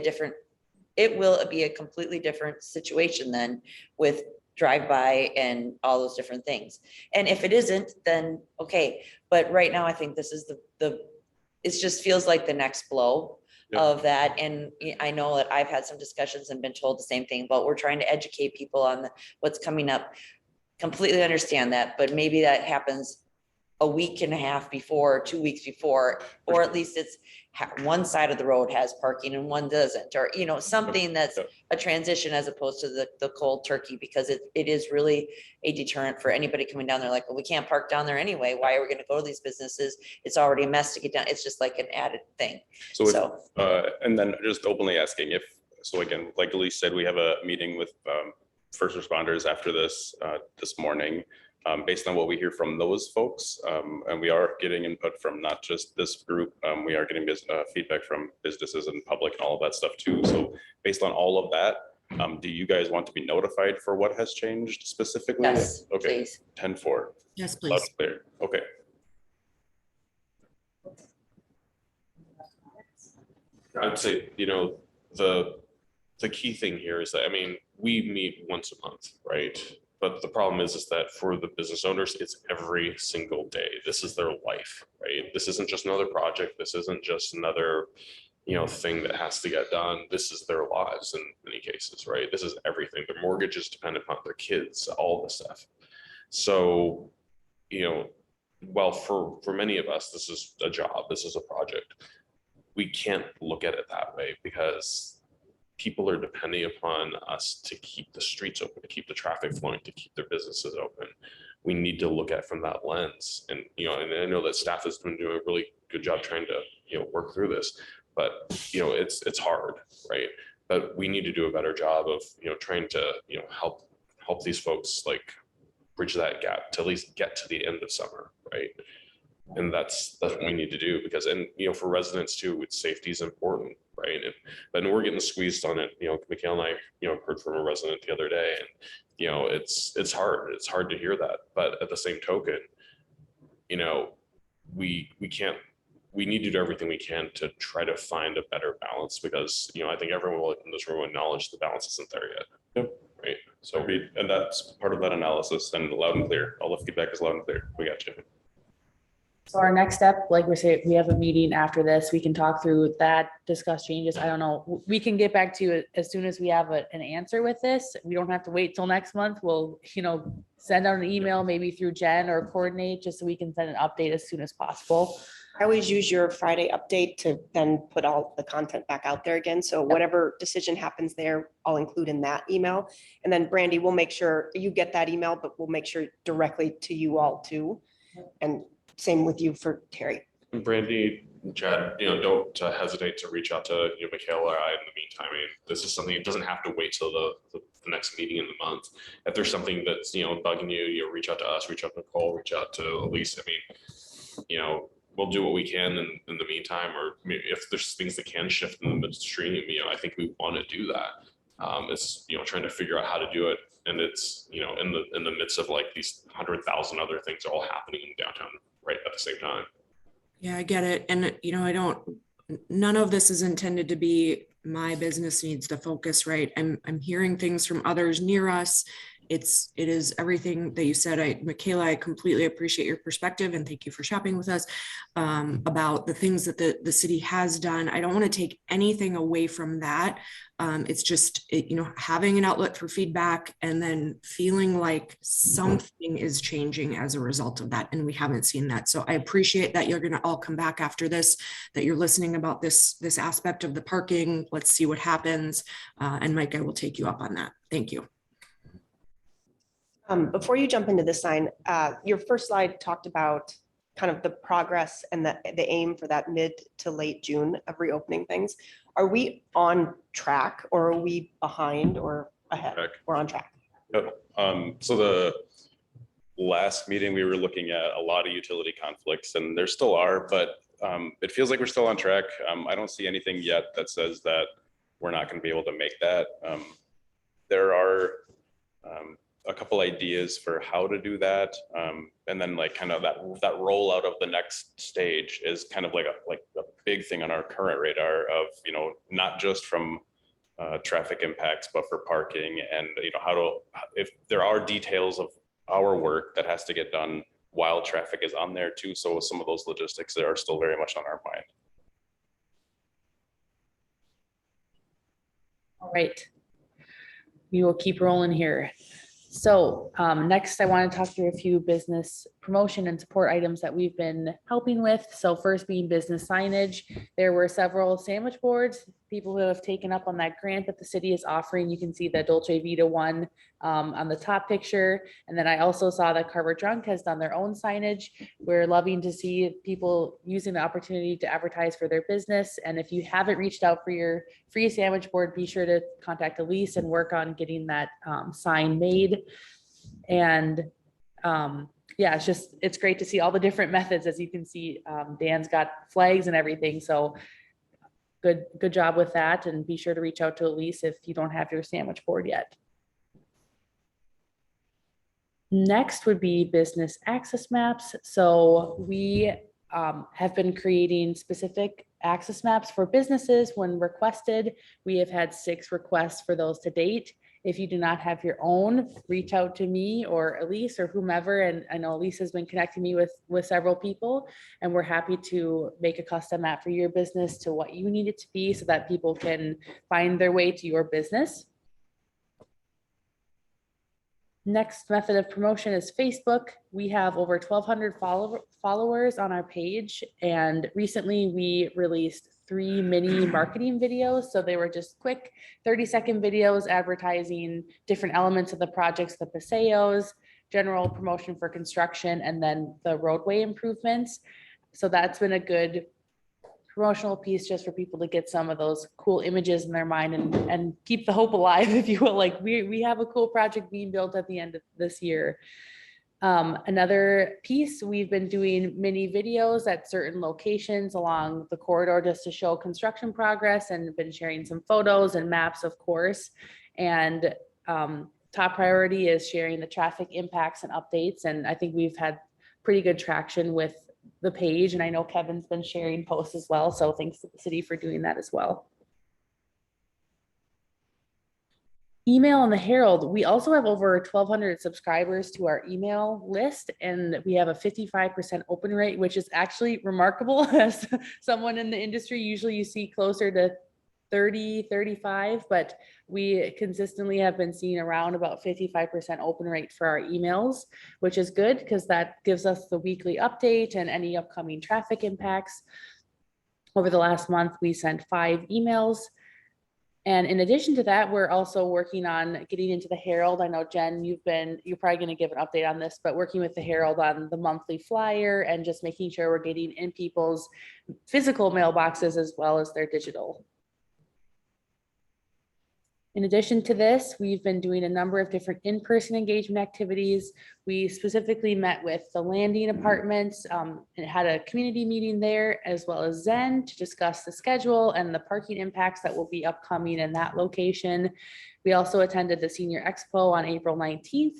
a completely different situation then with drive-by and all those different things. And if it isn't, then okay. But right now, I think this is it just feels like the next blow of that. And I know that I've had some discussions and been told the same thing, but we're trying to educate people on what's coming up. Completely understand that, but maybe that happens a week and a half before, 2 weeks before, or at least it's one side of the road has parking and one doesn't, or, something that's a transition as opposed to the cold turkey, because it is really a deterrent for anybody coming down there. Like, well, we can't park down there anyway. Why are we going to go to these businesses? It's already a mess to get down. It's just like an added thing. So and then just openly asking so again, like Elise said, we have a meeting with first responders after this morning. Based on what we hear from those folks, and we are getting input from not just this group, we are getting feedback from businesses and public and all of that stuff too. So based on all of that, do you guys want to be notified for what has changed specifically? Yes, okay. Please. 10-4. Yes, please. Loud and clear. Okay. I'd say, the key thing here is that, we meet once a month, right? But the problem is that for the business owners, it's every single day. This is their life, right? This isn't just another project. This isn't just another, thing that has to get done. This is their lives in many cases, right? This is everything. Their mortgage is dependent upon their kids, all this stuff. So, well, for many of us, this is a job. This is a project. We can't look at it that way because people are depending upon us to keep the streets open, to keep the traffic flowing, to keep their businesses open. We need to look at it from that lens. And, and I know that staff has been doing a really good job trying to, work through this, but, it's hard, right? But we need to do a better job of, trying to, help these folks like bridge that gap to at least get to the end of summer, right? And that's what we need to do because, for residents too, safety is important, right? But we're getting squeezed on it. Mikhail and I, heard from a resident the other day, and it's hard. It's hard to hear that, but at the same token, we need to do everything we can to try to find a better balance because I think everyone will in this room will acknowledge the balance isn't there yet. Yep. Right. So and that's part of that analysis and loud and clear. All the feedback is loud and clear. We got you. So our next step, like we say, we have a meeting after this. We can talk through that, discuss changes. I don't know. We can get back to you as soon as we have an answer with this. We don't have to wait till next month. We'll, send out an email maybe through Jen or coordinate just so we can send an update as soon as possible. I always use your Friday update to then put all the content back out there again. So whatever decision happens there, I'll include in that email. And then Brandy, we'll make sure you get that email, but we'll make sure directly to you all too. And same with you for Terry. Brandy, Chad, don't hesitate to reach out to Michaela or I in the meantime. I mean, this is something, it doesn't have to wait till the next meeting in the month. If there's something that's, bugging you, reach out to us, reach out to Nicole, reach out to Elise. I mean, we'll do what we can in the meantime, or maybe if there's things that can shift in the midstream, I think we want to do that. It's, trying to figure out how to do it. And it's, in the midst of like these 100,000 other things are all happening in downtown right at the same time. Yeah, I get it. And, none of this is intended to be my business needs the focus, right? I'm hearing things from others near us. It is everything that you said. Michaela, I completely appreciate your perspective and thank you for shopping with us about the things that the city has done. I don't want to take anything away from that. It's just, having an outlet for feedback and then feeling like something is changing as a result of that. And we haven't seen that. So I appreciate that you're going to all come back after this, that you're listening about this aspect of the parking. Let's see what happens. And Mike, I will take you up on that. Thank you. Before you jump into the sign, your first slide talked about kind of the progress and the aim for that mid to late June of reopening things. Are we on track or are we behind or ahead? We're on track. Yep. So the last meeting, we were looking at a lot of utility conflicts and there still are, but it feels like we're still on track. I don't see anything yet that says that we're not going to be able to make that. There are a couple ideas for how to do that. And then like kind of that rollout of the next stage is kind of like a big thing on our current radar of, not just from traffic impacts, but for parking and, if there are details of our work that has to get done while traffic is on there too. So some of those logistics that are still very much on our mind. All right. We will keep rolling here. So next, I want to talk through a few business promotion and support items that we've been helping with. So first being business signage. There were several sandwich boards, people who have taken up on that grant that the city is offering. You can see the Dolce Vita one on the top picture. And then I also saw that Carver Drunk has done their own signage. We're loving to see people using the opportunity to advertise for their business. And if you haven't reached out for your free sandwich board, be sure to contact Elise and work on getting that sign made. And yeah, it's great to see all the different methods. As you can see, Dan's got flags and everything. So good job with that. And be sure to reach out to Elise if you don't have your sandwich board yet. Next would be business access maps. So we have been creating specific access maps for businesses when requested. We have had 6 requests for those to date. If you do not have your own, reach out to me or Elise or whomever. And I know Elise has been connecting me with several people, and we're happy to make a custom map for your business to what you need it to be so that people can find their way to your business. Next method of promotion is Facebook. We have over 1,200 followers on our page, and recently we released 3 mini marketing videos. So they were just quick 30-second videos advertising different elements of the projects, the paseos, general promotion for construction, and then the roadway improvements. So that's been a good promotional piece just for people to get some of those cool images in their mind and keep the hope alive, if you will. Like we have a cool project being built at the end of this year. Another piece, we've been doing mini videos at certain locations along the corridor just to show construction progress, and been sharing some photos and maps, of course. And top priority is sharing the traffic impacts and updates. And I think we've had pretty good traction with the page, and I know Kevin's been sharing posts as well. So thanks to the city for doing that as well. Email and the Herald, we also have over 1,200 subscribers to our email list, and we have a 55% open rate, which is actually remarkable. As someone in the industry, usually you see closer to 30, 35, but we consistently have been seeing around about 55% open rate for our emails, which is good because that gives us the weekly update and any upcoming traffic impacts. Over the last month, we sent 5 emails. And in addition to that, we're also working on getting into the Herald. I know, Jen, you're probably going to give an update on this, but working with the Herald on the monthly flyer and just making sure we're getting in people's physical mailboxes as well as their digital. In addition to this, we've been doing a number of different in-person engagement activities. We specifically met with the Landing Apartments and had a community meeting there, as well as Zen, to discuss the schedule and the parking impacts that will be upcoming in that location. We also attended the Senior Expo on April 19th.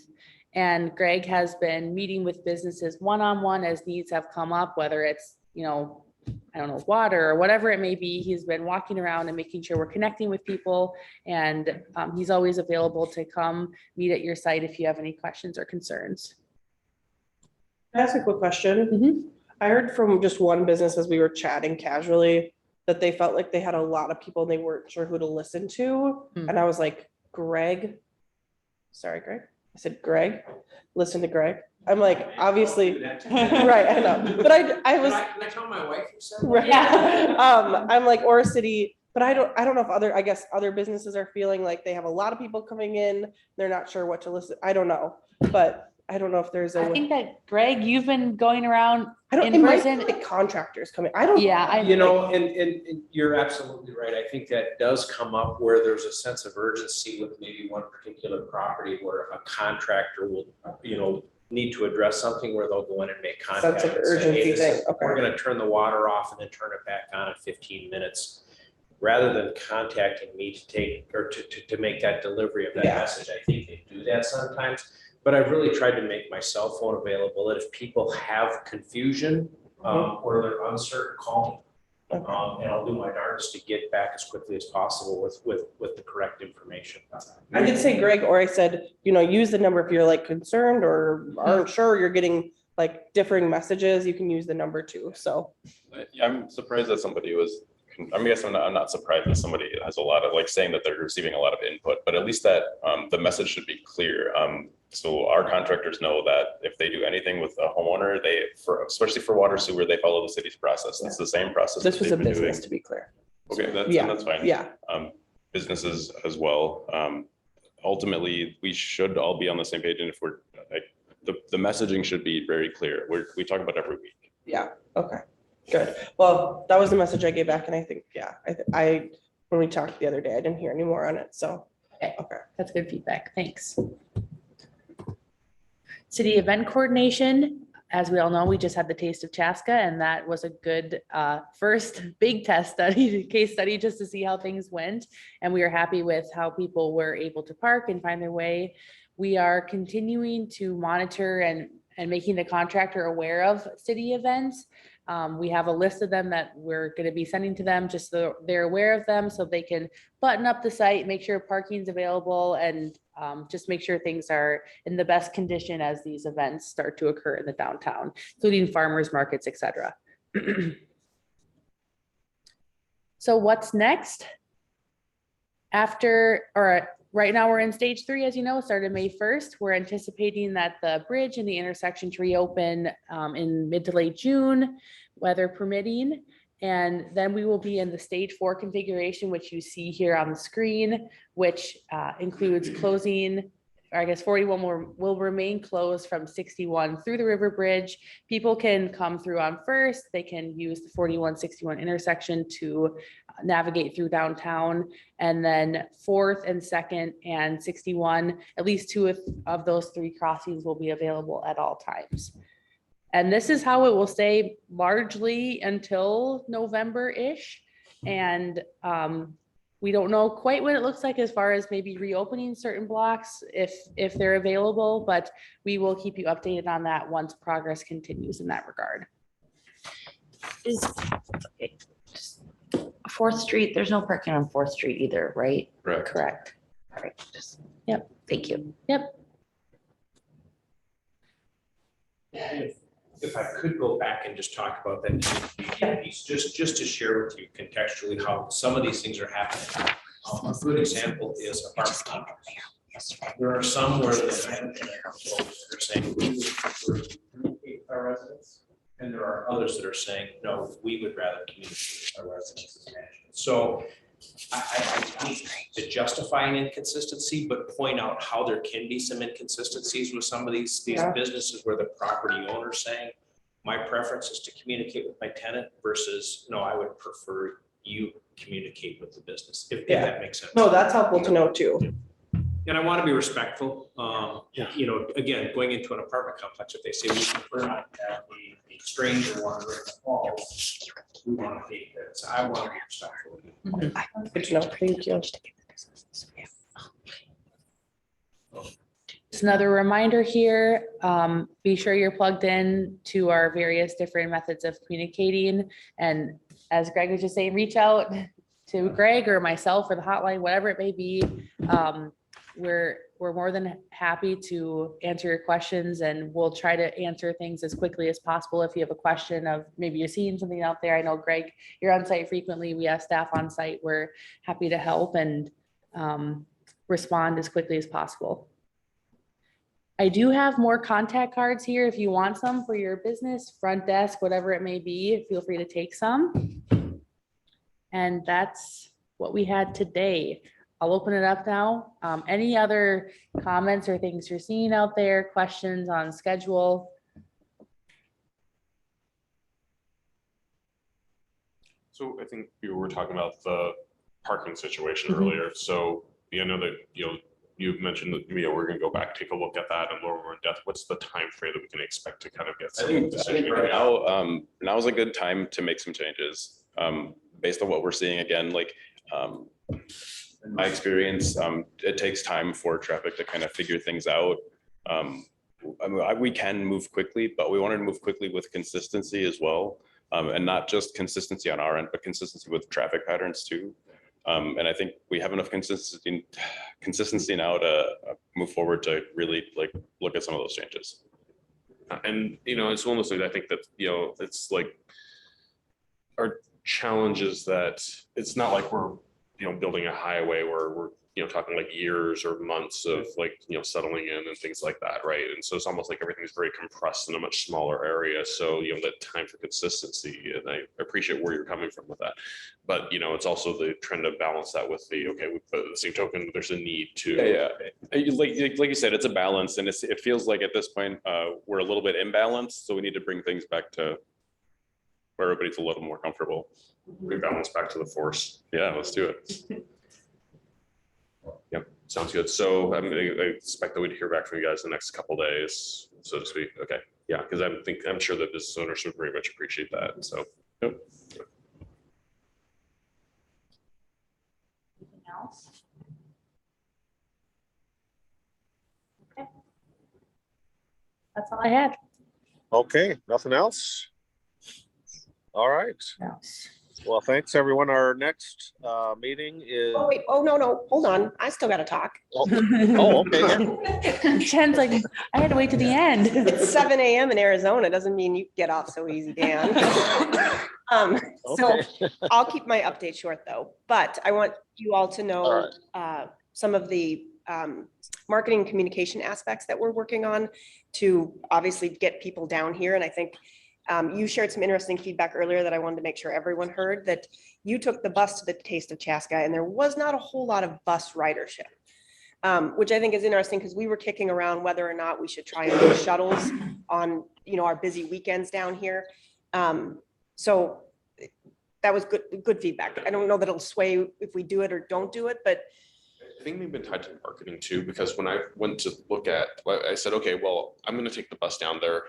And Greg has been meeting with businesses one-on-one as needs have come up, whether it's, I don't know, water or whatever it may be. He's been walking around and making sure we're connecting with people, and he's always available to come meet at your site if you have any questions or concerns. Can I ask a quick question? I heard from just one business as we were chatting casually that they felt like they had a lot of people and they weren't sure who to listen to. And I was like, Greg, sorry, Greg. I said, Greg, listen to Greg. I'm like, obviously, right, I know, but I was. Can I tell my wife you said that? Right. Yeah. I'm like, or a city, but I don't know if I guess other businesses are feeling like they have a lot of people coming in. They're not sure what to listen. I don't know, but I don't know if there's I think that, Greg, you've been going around in it might person. be the contractors coming. I don't. Yeah, and you're absolutely right. I think that does come up where there's a sense of urgency with maybe one particular property where a contractor will, need to address something where they'll go in and make contact. Sense of and say, hey, urgency thing. Okay. We're going to turn the water off and then turn it back on in 15 minutes. Rather than contacting me to take or to make that delivery of that message, I think they do that sometimes. But I've really tried to make my cell phone available that if people have confusion or they're uncertain, call me. And I'll do my darndest to get back as quickly as possible with the correct information. I did say Greg, or I said, use the number if you're like concerned or aren't sure you're getting like differing messages, you can use the number too. So I'm surprised that somebody was, I guess I'm not surprised that somebody has a lot of saying that they're receiving a lot of input, but at least that the message should be clear. So our contractors know that if they do anything with a homeowner, especially for water sewer, they follow the city's process. It's the same process. This was a business, to be clear. Okay, that's fine. Yeah. Businesses as well. Ultimately, we should all be on the same page, and if we're the messaging should be very clear. We talk about it every week. Yeah. Okay. Good. Well, that was the message I gave back, and I think I when we talked the other day, I didn't hear any more on it. So okay, that's good feedback. Thanks. City event coordination. As we all know, we just had the Taste of Chaska, and that was a good first big case study just to see how things went. And we are happy with how people were able to park and find their way. We are continuing to monitor and making the contractor aware of city events. We have a list of them that we're going to be sending to them just so they're aware of them, so they can button up the site, make sure parking's available, and just make sure things are in the best condition as these events start to occur in the downtown, including farmers markets, etc. So what's next? Right now we're in stage 3, as you know, started May 1st. We're anticipating that the bridge and the intersection to reopen in mid to late June, weather permitting. And then we will be in the stage 4 configuration, which you see here on the screen, which includes closing, or I guess 41 will remain closed from 61 through the river bridge. People can come through on First. They can use the 41-61 intersection to navigate through downtown. And then 4th and 2nd and 61, at least 2 of those 3 crossings will be available at all times. And this is how it will stay largely until November-ish. And we don't know quite what it looks like as far as maybe reopening certain blocks if they're available, but we will keep you updated on that once progress continues in that regard. Fourth Street, there's no parking on 4th Street either, right? Correct. Correct. All right. Yep. Thank you. Yep. If I could go back and just talk about that piece, just to share with you contextually how some of these things are happening. A good example is apartment complexes. There are some where they're saying we would prefer to communicate with our residents, and there are others that are saying, no, we would rather communicate with our residents as management. So I think to justify an inconsistency, but point out how there can be some inconsistencies with some of these businesses where the property owner is saying, my preference is to communicate with my tenant versus, no, I would prefer you communicate with the business, if that makes sense. No, that's helpful to know too. And I want to be respectful, you know, again, going into an apartment complex, if they say we prefer not to have a stranger wandering the halls, we want to be there. So I want to be respectful. Good to know. Thank you. Just another reminder here, be sure you're plugged in to our various different methods of communicating. And as Greg was just saying, reach out to Greg or myself or the hotline, whatever it may be. We're more than happy to answer your questions, and we'll try to answer things as quickly as possible. If you have a question of maybe you're seeing something out there, I know Greg, you're on site frequently. We have staff on site. We're happy to help and respond as quickly as possible. I do have more contact cards here. If you want some for your business, front desk, whatever it may be, feel free to take some. And that's what we had today. I'll open it up now. Any other comments or things you're seeing out there, questions on schedule? So I think we were talking about the parking situation earlier. So I know that, you've mentioned that, we're gonna go back, take a look at that and lower more in depth. What's the time frame that we can expect to kind of get some decision? Right now is a good time to make some changes. Based on what we're seeing again, like in my experience, it takes time for traffic to kind of figure things out. We can move quickly, but we wanted to move quickly with consistency as well. And not just consistency on our end, but consistency with traffic patterns too. And I think we have enough consistency now to move forward to really look at some of those changes. And, it's one of those things I think that, it's like our challenge is that it's not like we're, building a highway where we're, talking like years or months of settling in and things like that. Right. And so it's almost like everything's very compressed in a much smaller area. So, that time for consistency, and I appreciate where you're coming from with that. But, it's also the trying to balance that with but at the same token, there's a need to. Yeah. Like you said, it's a balance, and it feels like at this point we're a little bit imbalanced. So we need to bring things back to where everybody's a little more comfortable. Rebalance back to the force. Yeah, let's do it. Yep, sounds good. So I expect that we'd hear back from you guys in the next couple days, so to speak. Okay, yeah, because I'm sure that business owners would very much appreciate that. So. Yep. Anything else? Okay. That's all I had. Okay, nothing else? All right. Yes. Well, thanks, everyone. Our next meeting is. Oh, wait. Oh, no. Hold on. I still got to talk. Oh, okay. Jen's like, I had to wait to the end. It's 7 a.m. in Arizona. Doesn't mean you get off so easy, Dan. So I'll keep my update short though, but I want you all to know some of the marketing communication aspects that we're working on to obviously get people down here. And I think you shared some interesting feedback earlier that I wanted to make sure everyone heard, that you took the bus to the Taste of Chaska and there was not a whole lot of bus ridership, which I think is interesting because we were kicking around whether or not we should try and do shuttles on, our busy weekends down here. So that was good feedback. I don't know that it'll sway if we do it or don't do it, but I think we've been tied to marketing too, because when I went to look at, I said, okay, well, I'm going to take the bus down there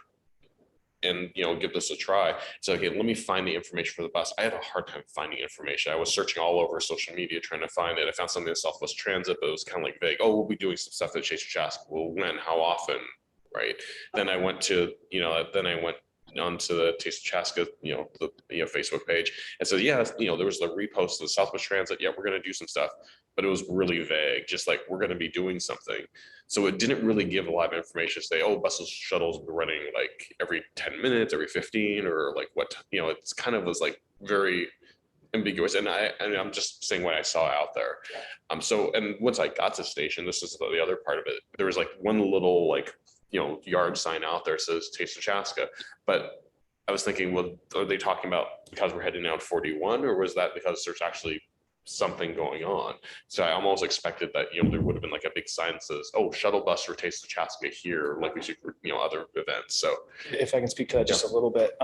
and give this a try. So okay, let me find the information for the bus. I had a hard time finding information. I was searching all over social media trying to find it. I found something in Southwest Transit, but it was kind of like vague. Oh, we'll be doing some stuff at Chaska. Well, when? How often? Right. Then I went to onto the Taste of Chaska, the Facebook page, and so there was the repost of the Southwest Transit. Yeah, we're going to do some stuff. but it was really vague, just like, we're gonna be doing something. So it didn't really give a lot of information, say, oh, buses, shuttles will be running like every 10 minutes, every 15, or like what, it's kind of was like very ambiguous. And I'm just saying what I saw out there. So, and once I got to the station, this is the other part of it. There was like one little like, yard sign out there says Taste of Chaska, but I was thinking, well, are they talking about because we're heading down 41, or was that because there's actually something going on? So I almost expected that, there would have been like a big sign that says, oh, shuttle bus for Taste of Chaska here, like we see for, other events. So If I can speak to that just a little bit.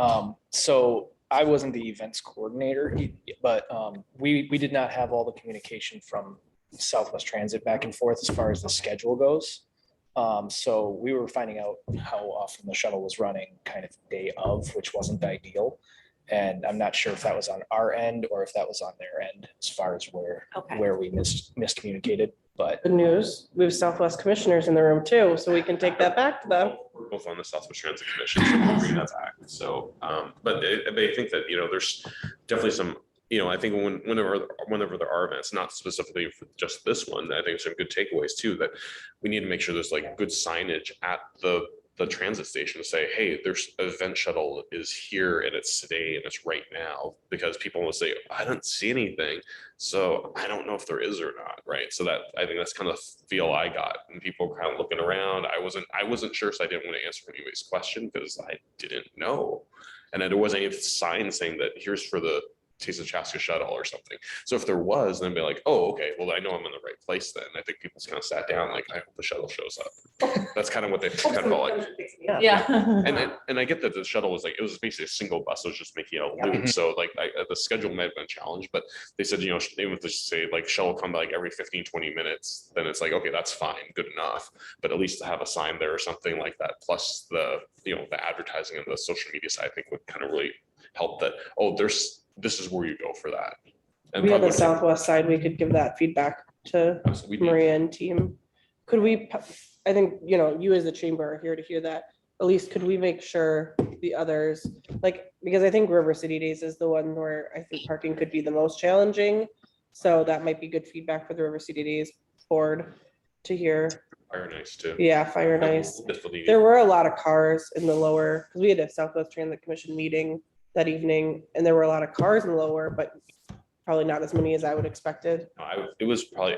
So I wasn't the events coordinator, but we did not have all the communication from Southwest Transit back and forth as far as the schedule goes. So we were finding out how often the shuttle was running kind of day of, which wasn't ideal. And I'm not sure if that was on our end or if that was on their end as far as where we miscommunicated, but. Good news, we have Southwest commissioners in the room too, so we can take that back to them. We're both on the Southwest Transit Commission, so we'll bring that back. So, but I think that, there's definitely some, I think whenever there are events, not specifically for just this one, I think some good takeaways too, that we need to make sure there's like good signage at the transit station to say, hey, there's an event shuttle is here and it's today and it's right now, because people will say, I don't see anything, so I don't know if there is or not, right? So that, I think that's kind of the feel I got, and people were kind of looking around. I wasn't sure, so I didn't want to answer anybody's question because I didn't know, and then there wasn't any sign saying that here's for the Taste of Chaska shuttle or something. So if there was, then be like, oh, okay, well, I know I'm in the right place then. I think people kind of sat down like, I hope the shuttle shows up. That's kind of what they kind of felt like. Yeah. And I get that the shuttle was like, it was basically a single bus. It was just making a loop. So like the schedule might have been challenged, but they said, they would just say like shuttle come by like every 15, 20 minutes. Then it's like, okay, that's fine, good enough. But at least to have a sign there or something like that, plus the, the advertising and the social media side, I think would kind of really help that, oh, this is where you go for that. And We have the Southwest side, we could give that feedback to Maria and team. Could we, I think, you as the chamber are here to hear that. At least could we make sure the others, like, because I think River City Days is the one where I think parking could be the most challenging. So that might be good feedback for the River City Days board to hear. Fire and Ice too. Yeah, Fire and Ice. There were a lot of cars in the lower, because we had a Southwest Transit Commission meeting that evening, and there were a lot of cars in the lower, but probably not as many as I would expected. It was probably,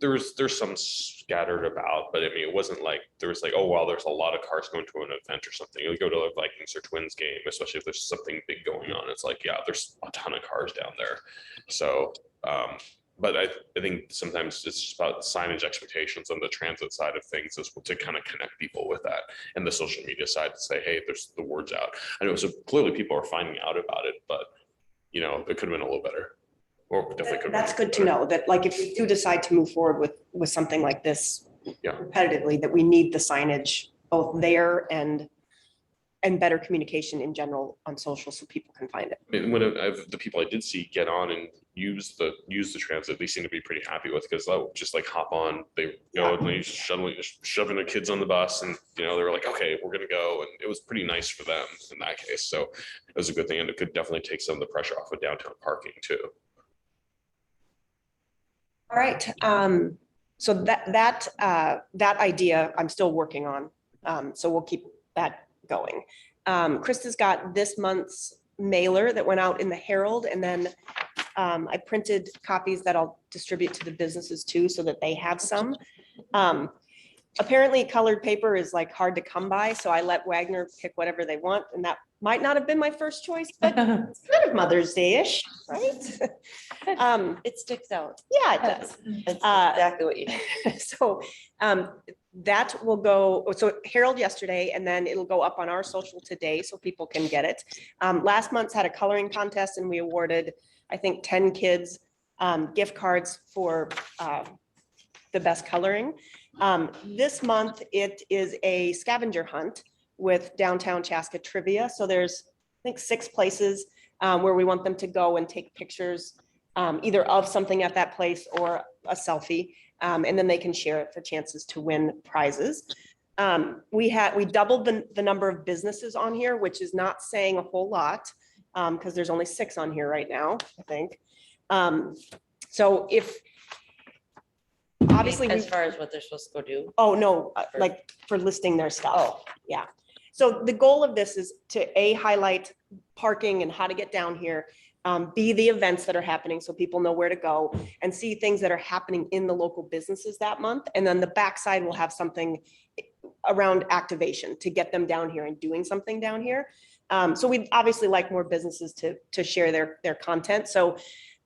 there's some scattered about, but it wasn't like, there was like, oh, well, there's a lot of cars going to an event or something. You go to a Vikings or Twins game, especially if there's something big going on. It's like, yeah, there's a ton of cars down there. So, but I think sometimes it's just about signage expectations on the transit side of things is to kind of connect people with that, and the social media side to say, hey, there's the words out. I know, so clearly people are finding out about it, but it could have been a little better. Or definitely could have. That's good to know that, like, if we do decide to move forward with something like this repetitively, that we need the signage both there and better communication in general on social so people can find it. When the people I did see get on and use the transit, they seem to be pretty happy with, because they'll just like hop on, they go and they shoving the kids on the bus, and they were like, okay, we're gonna go, and it was pretty nice for them in that case. So it was a good thing, and it could definitely take some of the pressure off of downtown parking too. All right, so that idea I'm still working on, so we'll keep that going. Krista's got this month's mailer that went out in the Herald, and then I printed copies that I'll distribute to the businesses too, so that they have some. Apparently colored paper is like hard to come by, so I let Wagner pick whatever they want, and that might not have been my first choice, but it's kind of Mother's Day-ish, right? It sticks out. Yeah, it does. That's exactly what you do. So that will go, so Herald yesterday, and then it'll go up on our social today so people can get it. Last month's had a coloring contest, and we awarded, I think, 10 kids gift cards for the best coloring. This month, it is a scavenger hunt with downtown Chaska trivia. So there's, I think, 6 places where we want them to go and take pictures either of something at that place or a selfie. And then they can share it for chances to win prizes. We doubled the number of businesses on here, which is not saying a whole lot because there's only 6 on here right now, I think. So if obviously. As far as what they're supposed to go do? Oh, no, like for listing their stuff. Oh. Yeah. So the goal of this is to highlight parking and how to get down here. B, the events that are happening so people know where to go, and C, things that are happening in the local businesses that month. And then the backside will have something around activation to get them down here and doing something down here. So we'd obviously like more businesses to share their content. So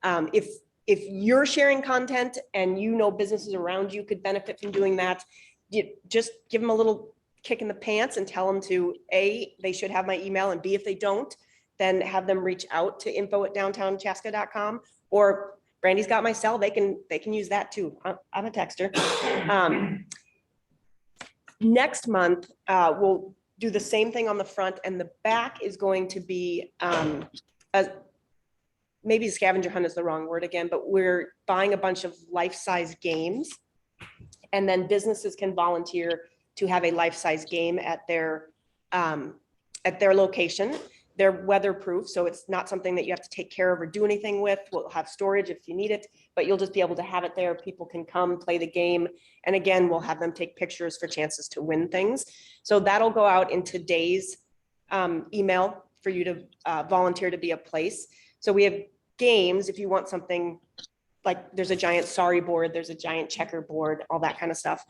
if you're sharing content and you know businesses around you could benefit from doing that, you just give them a little kick in the pants and tell them to A, they should have my email, and B, if they don't, then have them reach out to info@downtownchaska.com, or Brandy's got my cell. They can use that too. I'm a texter. Next month, we'll do the same thing on the front, and the back is going to be maybe scavenger hunt is the wrong word again, but we're buying a bunch of life-size games, and then businesses can volunteer to have a life-size game at their location. They're weatherproof, so it's not something that you have to take care of or do anything with. We'll have storage if you need it, but you'll just be able to have it there. People can come play the game. And again, we'll have them take pictures for chances to win things. So that'll go out in today's email for you to volunteer to be a place. So we have games, if you want something like there's a giant sorry board, there's a giant checkerboard, all that kind of stuff.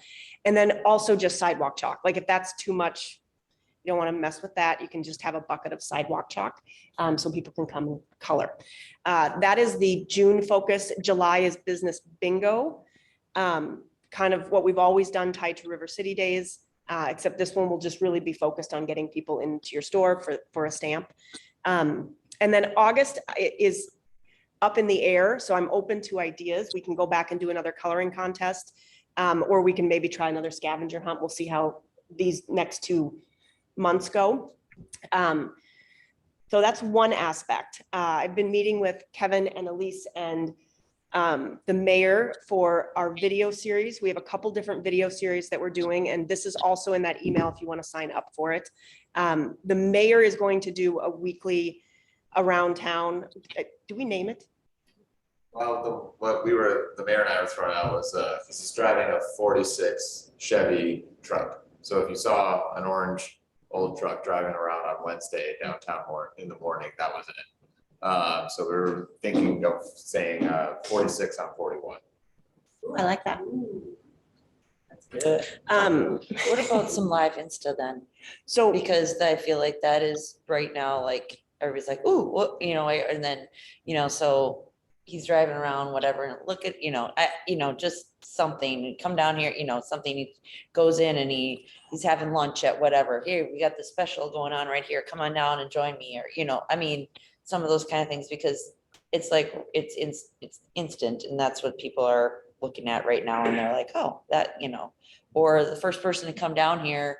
And then also just sidewalk chalk. Like if that's too much, you don't want to mess with that, you can just have a bucket of sidewalk chalk so people can come and color. That is the June focus. July is business bingo, kind of what we've always done tied to River City Days, except this one will just really be focused on getting people into your store for a stamp. And then August is up in the air, so I'm open to ideas. We can go back and do another coloring contest, or we can maybe try another scavenger hunt. We'll see how these next 2 months go. So that's one aspect. I've been meeting with Kevin and Elise and the mayor for our video series. We have a couple different video series that we're doing, and this is also in that email if you want to sign up for it. The mayor is going to do a weekly around town. Do we name it? Well, the mayor and I were throwing out was, he's driving a 46 Chevy truck. So if you saw an orange old truck driving around on Wednesday downtown in the morning, that was it. So we were thinking of saying 46 on 41. I like that. That's good. What about some live Insta then? So because I feel like that is right now, like everybody's like, ooh, what, and then, so he's driving around, whatever, and look at, just something, come down here, something, he goes in and he's having lunch at whatever, here, we got this special going on right here, come on down and join me, or, some of those kind of things, because it's like, it's instant, and that's what people are looking at right now, and they're like, oh, that, or the first person to come down here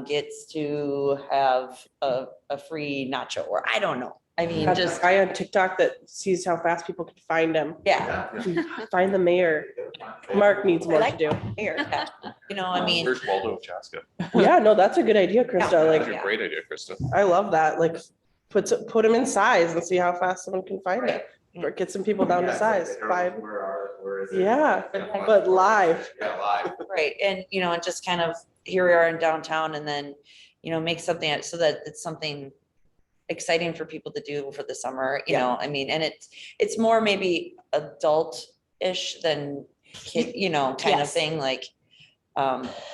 gets to have a free nacho, or I don't know. I mean, That's just a guy on TikTok that sees how fast people can find him. yeah. Find the mayor. Mark needs more to do. Here, I mean, Where's Waldo of Chaska? Yeah, no, that's a good idea, Krista. That's Like, a great idea, Krista. I love that. Like, put them in size and see how fast someone can find it. Or get some people down to size. Where is it? Yeah, but live. Yeah, live. right, and and just kind of here we are in downtown, and then make something so that it's something exciting for people to do for the summer. I mean, and it's more maybe adult-ish than kid, kind of thing, like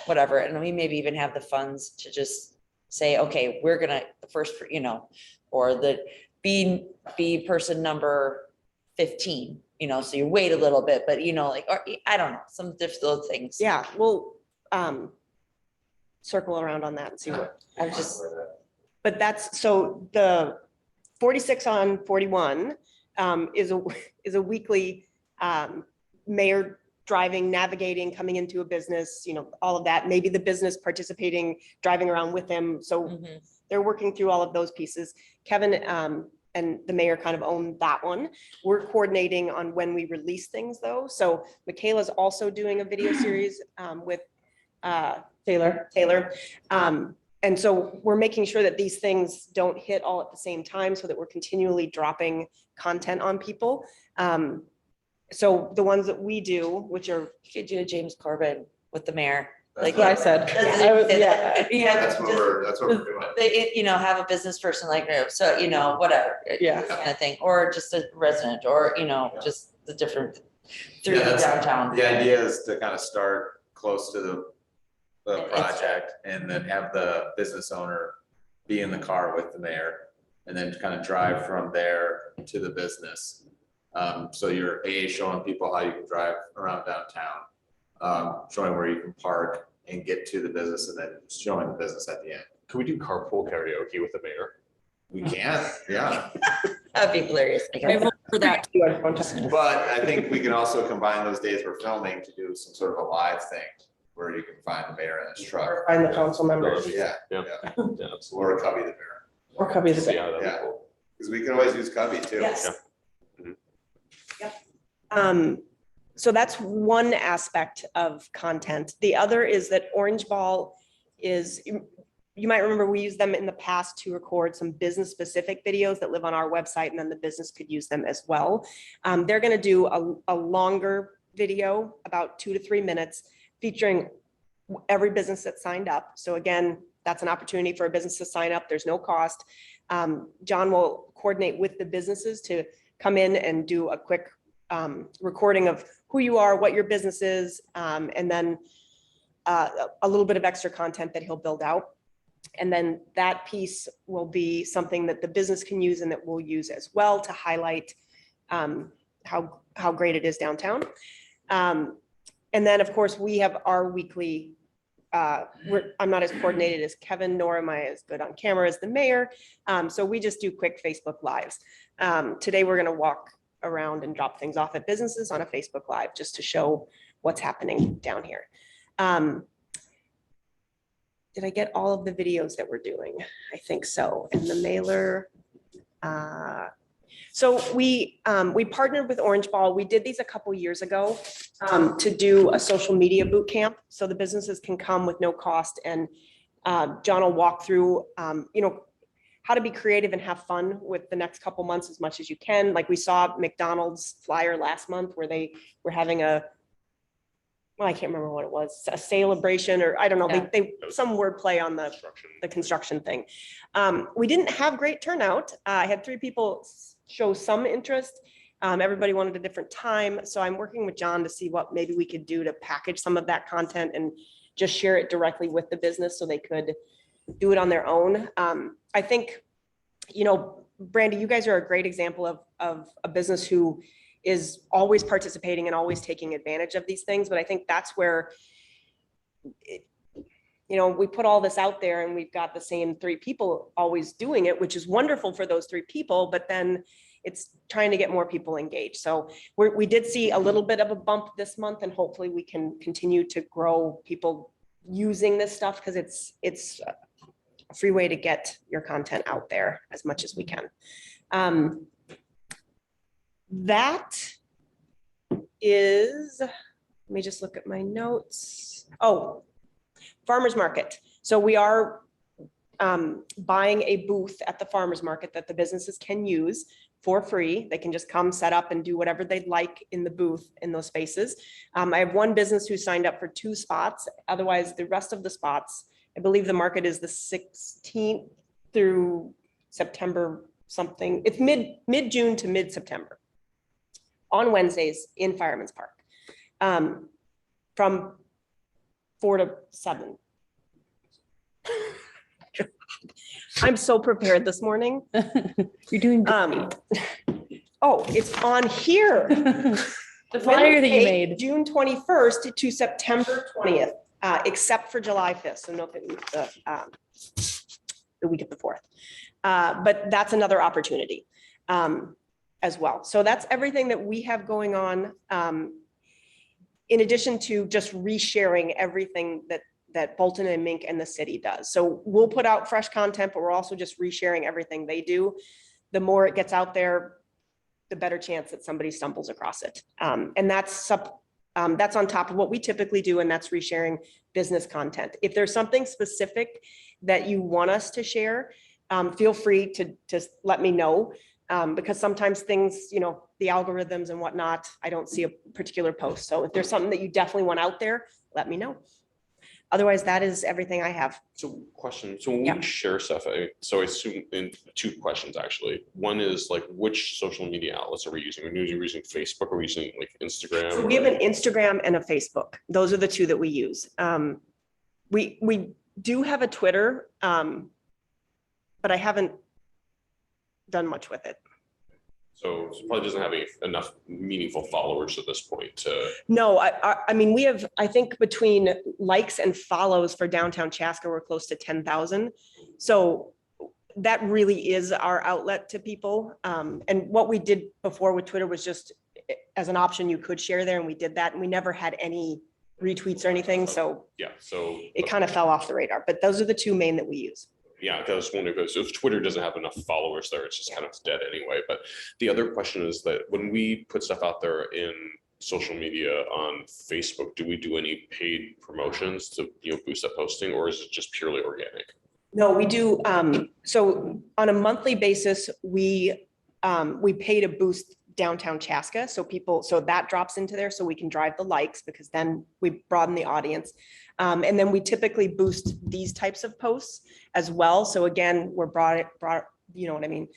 whatever. And we maybe even have the funds to just say, okay, we're gonna the first, or the be person number 15, so you wait a little bit, but like, or I don't know, some difficult things. Yeah, we'll circle around on that and see what. I'm just, But that's, so the 46 on 41 is a weekly mayor driving, navigating, coming into a business, all of that. Maybe the business participating, driving around with him. So they're working through all of those pieces. Kevin and the mayor kind of own that one. We're coordinating on when we release things though. So Michaela's also doing a video series with Taylor. And so we're making sure that these things don't hit all at the same time so that we're continually dropping content on people. And So the ones that we do, which are, You could do a James Corbin with the mayor. That's Like what I said. doesn't I was- fit yeah. it. Yeah, That's what just- we're doing. They, you know, have a business person like, so, you know, whatever. Yeah. Kind of thing, or just a resident, or, you know, just the different through Yeah, that's- downtown. The idea is to kind of start close to the It's- project and then have the business owner be in the car with the mayor and then kind of drive from there to the business. So you're showing people how you can drive around downtown, showing where you can park and get to the business and then showing the business at the end. Could we do carpool karaoke with the mayor? We can, yeah. That'd be hilarious. I I guess. vote for that. But I think we can also combine those days we're filming to do some sort of a live thing where you can find the mayor in his truck. Or find the council members Yeah, Yeah. yeah. Yeah, absolutely. Or Cubby the mayor, or Cubby the See Bear. how that'd be Yeah. cool. because we can always use Cubby too. Yes. so that's one aspect of content. The other is that Orange Ball is, you might remember we used them in the past to record some business specific videos that live on our website, and then the business could use them as well. They're gonna do a longer video, about 2 to 3 minutes, featuring every business that signed up. So again, that's an opportunity for a business to sign up. There's no cost. John will coordinate with the businesses to come in and do a quick recording of who you are, what your business is, and then a little bit of extra content that he'll build out. And then that piece will be something that the business can use and that we'll use as well to highlight how great it is downtown. And then, of course, we have our weekly, I'm not as coordinated as Kevin, nor am I as good on camera as the mayor. So we just do quick Facebook Lives. Today, we're gonna walk around and drop things off at businesses on a Facebook Live just to show what's happening down here. Did I get all of the videos that we're doing? I think so. And the mailer. So we partnered with Orange Ball. We did these a couple years ago to do a social media boot camp. So the businesses can come with no cost, and John will walk through, how to be creative and have fun with the next couple months as much as you can. Like we saw McDonald's flyer last month where they were having I can't remember what it was, a celebration, or I don't know, Yeah. they some wordplay on the construction thing. We didn't have great turnout. I had 3 people show some interest. Everybody wanted a different time. So I'm working with John to see what maybe we could do to package some of that content and just share it directly with the business so they could do it on their own. I think, Brandy, you guys are a great example of a business who is always participating and always taking advantage of these things. But I think that's where, we put all this out there and we've got the same 3 people always doing it, which is wonderful for those 3 people, but then it's trying to get more people engaged. So we did see a little bit of a bump this month, and hopefully we can continue to grow people using this stuff, because it's a free way to get your content out there as much as we can. That is, let me just look at my notes. Oh, farmer's market. So we are buying a booth at the farmer's market that the businesses can use for free. They can just come set up and do whatever they'd like in the booth in those spaces. I have one business who signed up for 2 spots. Otherwise, the rest of the spots, I believe the market is the 16th through September something. It's mid-June to mid-September on Wednesdays in Fireman's Park, from 4 to 7. I'm so prepared this morning. You're doing Oh, it's on here. the flyer that you Wednesday, made. June 21st to September 20th, except for July 5th. So no, the week of the 4th. But that's another opportunity as well. So that's everything that we have going on. In addition to just resharing everything that Bolton and Mink and the city does. So we'll put out fresh content, but we're also just resharing everything they do. The more it gets out there, the better chance that somebody stumbles across it. And that's on top of what we typically do, and that's resharing business content. If there's something specific that you want us to share, feel free to just let me know. because sometimes things, the algorithms and whatnot, I don't see a particular post. So if there's something that you definitely want out there, let me know. Otherwise, that is everything I have. So question, so when Yeah. we share stuff, so I assume in two questions, actually. One is like, which social media outlets are we using? Are we using Facebook or are we using like Instagram? So we have an Instagram and a Facebook. Those are the two that we use. We do have a Twitter, but I haven't done much with it. So it probably doesn't have enough meaningful followers at this point to. No, I mean, we have, I think between likes and follows for downtown Chaska, we're close to 10,000. So that really is our outlet to people. And what we did before with Twitter was just as an option, you could share there, and we did that, and we never had any retweets or anything. So Yeah, so. it kind of fell off the radar, but those are the two main that we use. Yeah, because I was wondering if Twitter doesn't have enough followers there, it's just kind of dead anyway. But the other question is that when we put stuff out there in social media on Facebook, do we do any paid promotions to boost that posting, or is it just purely organic? No, we do. So on a monthly basis, we pay to boost downtown Chaska. So that drops into there so we can drive the likes, because then we broaden the audience. And then we typically boost these types of posts as well. So again, we're brought, you know what I mean?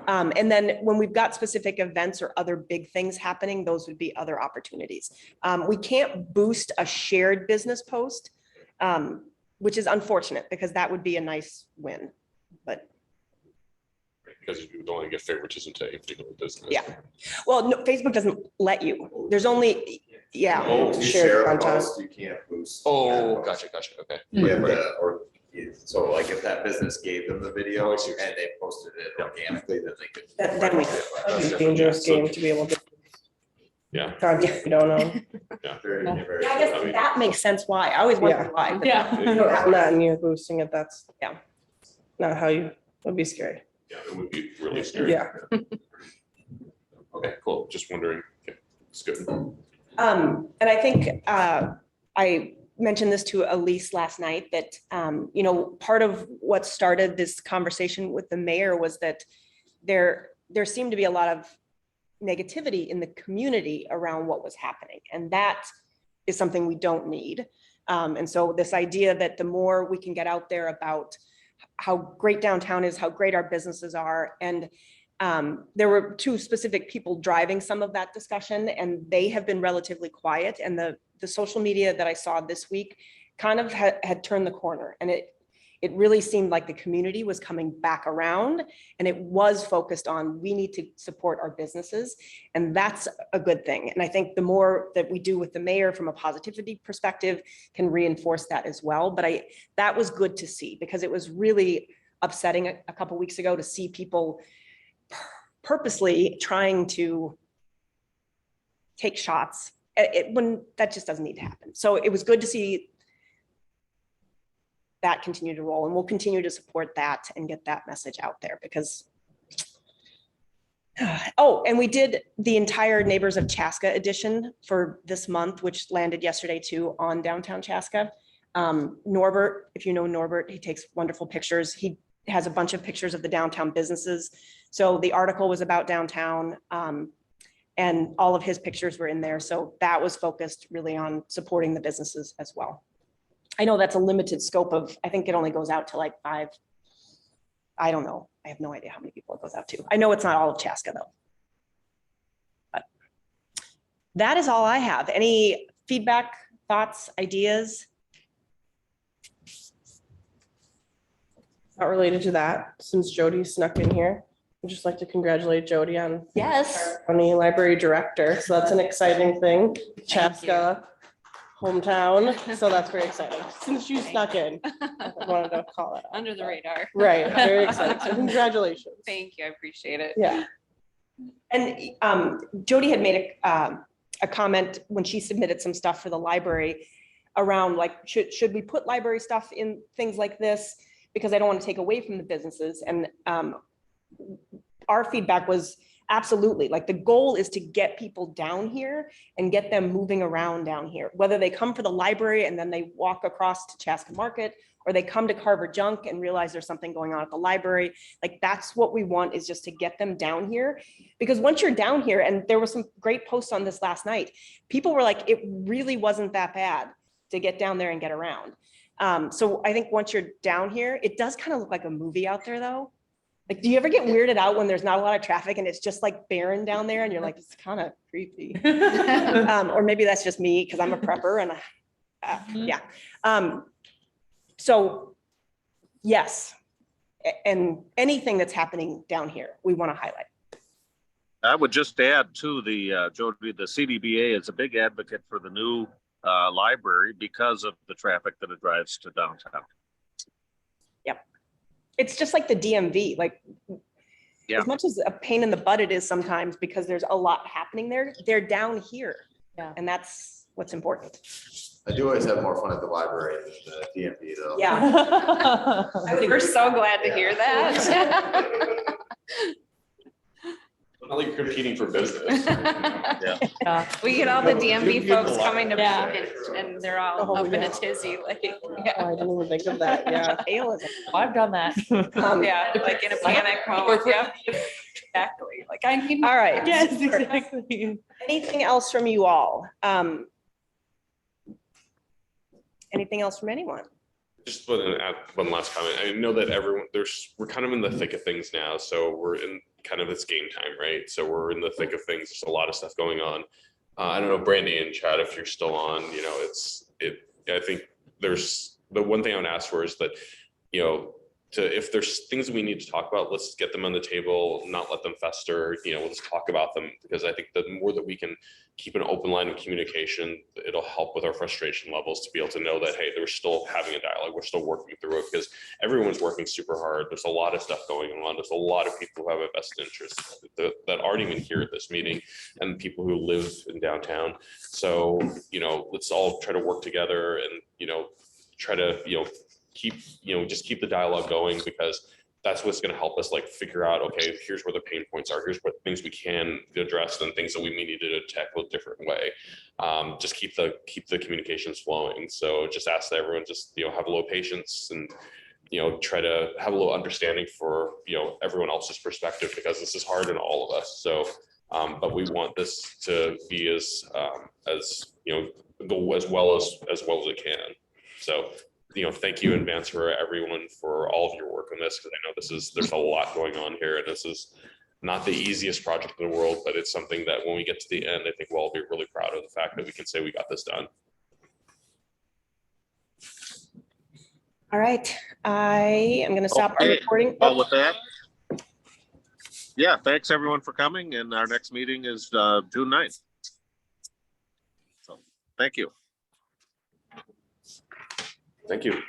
And then when we've got specific events or other big things happening, those would be other opportunities. We can't boost a shared business post, which is unfortunate because that would be a nice win, but. Because you don't want to get favoritism to a particular business. Yeah. Well, no, Facebook doesn't let you. There's only, yeah. Oh, You shared share a content. post, you can't boost. Oh, gotcha, okay. Yeah, so like if that business gave them the video and they posted it organically, then they could. Then we That'd be a dangerous game to be able to. Yeah. Content you don't own. Yeah. Very, very. Yeah, I guess that makes sense why. I always wondered why. but- Yeah. You don't own that and you're boosting it, that's. Yeah. Not how you, would be scary. Yeah, it would be really scary. Yeah. Okay, cool. Just wondering. Okay, it's good. And I think I mentioned this to Elise last night that, part of what started this conversation with the mayor was that there seemed to be a lot of negativity in the community around what was happening. And that is something we don't need. And so this idea that the more we can get out there about how great downtown is, how great our businesses are. And there were two specific people driving some of that discussion, and they have been relatively quiet. And the social media that I saw this week kind of had turned the corner, and it really seemed like the community was coming back around, and it was focused on, we need to support our businesses. And that's a good thing. And I think the more that we do with the mayor from a positivity perspective can reinforce that as well. But that was good to see, because it was really upsetting a couple of weeks ago to see people purposely trying to take shots when that just doesn't need to happen. So it was good to see that continue to roll, and we'll continue to support that and get that message out there, because and we did the entire Neighbors of Chaska edition for this month, which landed yesterday too on downtown Chaska. Norbert, if you know Norbert, he takes wonderful pictures. He has a bunch of pictures of the downtown businesses. So the article was about downtown, and all of his pictures were in there. So that was focused really on supporting the businesses as well. I know that's a limited scope of, I think it only goes out to like 5. I don't know. I have no idea how many people it goes out to. I know it's not all of Chaska though. But that is all I have. Any feedback, thoughts, ideas? Not related to that, since Jody snuck in here, I'd just like to congratulate Jody on Yes. county library director. So that's an exciting thing. Chaska hometown. So that's very exciting. Since you snuck in, I wanted to call it out. Under the radar. Right, very exciting. So congratulations. Thank you, I appreciate it. Yeah. And Jody had made a comment when she submitted some stuff for the library around like, should we put library stuff in things like this? Because I don't want to take away from the businesses. And our feedback was, Absolutely. Like the goal is to get people down here and get them moving around down here, whether they come for the library and then they walk across to Chaska Market, or they come to Carver Junk and realize there's something going on at the library. Like that's what we want, is just to get them down here. Because once you're down here, and there was some great posts on this last night, people were like, it really wasn't that bad to get down there and get around. So I think once you're down here, it does kind of look like a movie out there though. Like, do you ever get weirded out when there's not a lot of traffic and it's just like barren down there and you're like, it's kind of creepy? Or maybe that's just me because I'm a prepper and yeah. So yes, and anything that's happening down here, we want to highlight. I would just add to the Jody, the CDBA is a big advocate for the new library because of the traffic that it drives to downtown. Yep. It's just like the DMV, like Yeah. as much as a pain in the butt it is sometimes because there's a lot happening there, they're down here. Yeah. And that's what's important. I do always have more fun at the library than the DMV though. Yeah. We're so glad to hear that. Not like you're competing for business. Yeah. We get all the DMV folks coming to Yeah. meet and they're all Oh, up in yeah. a tizzy, like, Oh, yeah. I didn't even think of that, yeah. Ale is I've done that. Yeah, like in a panic moment, yeah. Exactly, like I need. all right. Yes, exactly. Anything else from you all? Anything else from anyone? Just want to add one last comment. I know that we're kind of in the thick of things now. So we're in kind of it's game time, right? So we're in the thick of things. There's a lot of stuff going on. I don't know, Brandy and Chad, if you're still on, I think there's the one thing I would ask for is that, if there's things that we need to talk about, let's get them on the table, not let them fester, let's talk about them, because I think the more that we can keep an open line of communication, it'll help with our frustration levels to be able to know that, hey, they're still having a dialogue, we're still working through it, because everyone's working super hard. There's a lot of stuff going on. There's a lot of people who have a vested interest that aren't even here at this meeting, and people who live in downtown. So, let's all try to work together and, try to, keep the dialogue going, because that's what's going to help us figure out, okay, here's where the pain points are. Here's what things we can address and things that we may need to tackle a different way. Just keep the communications flowing. So just ask that everyone just, have a little patience and, try to have a little understanding for, everyone else's perspective, because this is hard on all of us. So, but we want this to be as go as well as it can. So, thank you in advance for everyone for all of your work on this, because I know there's a lot going on here, and this is not the easiest project in the world, but it's something that when we get to the end, I think we'll all be really proud of the fact that we can say we got this done. All right, I am going to stop our Okay. recording. Well, with that, yeah, thanks everyone for coming, and our next meeting is June 9th. So, thank you. Thank you.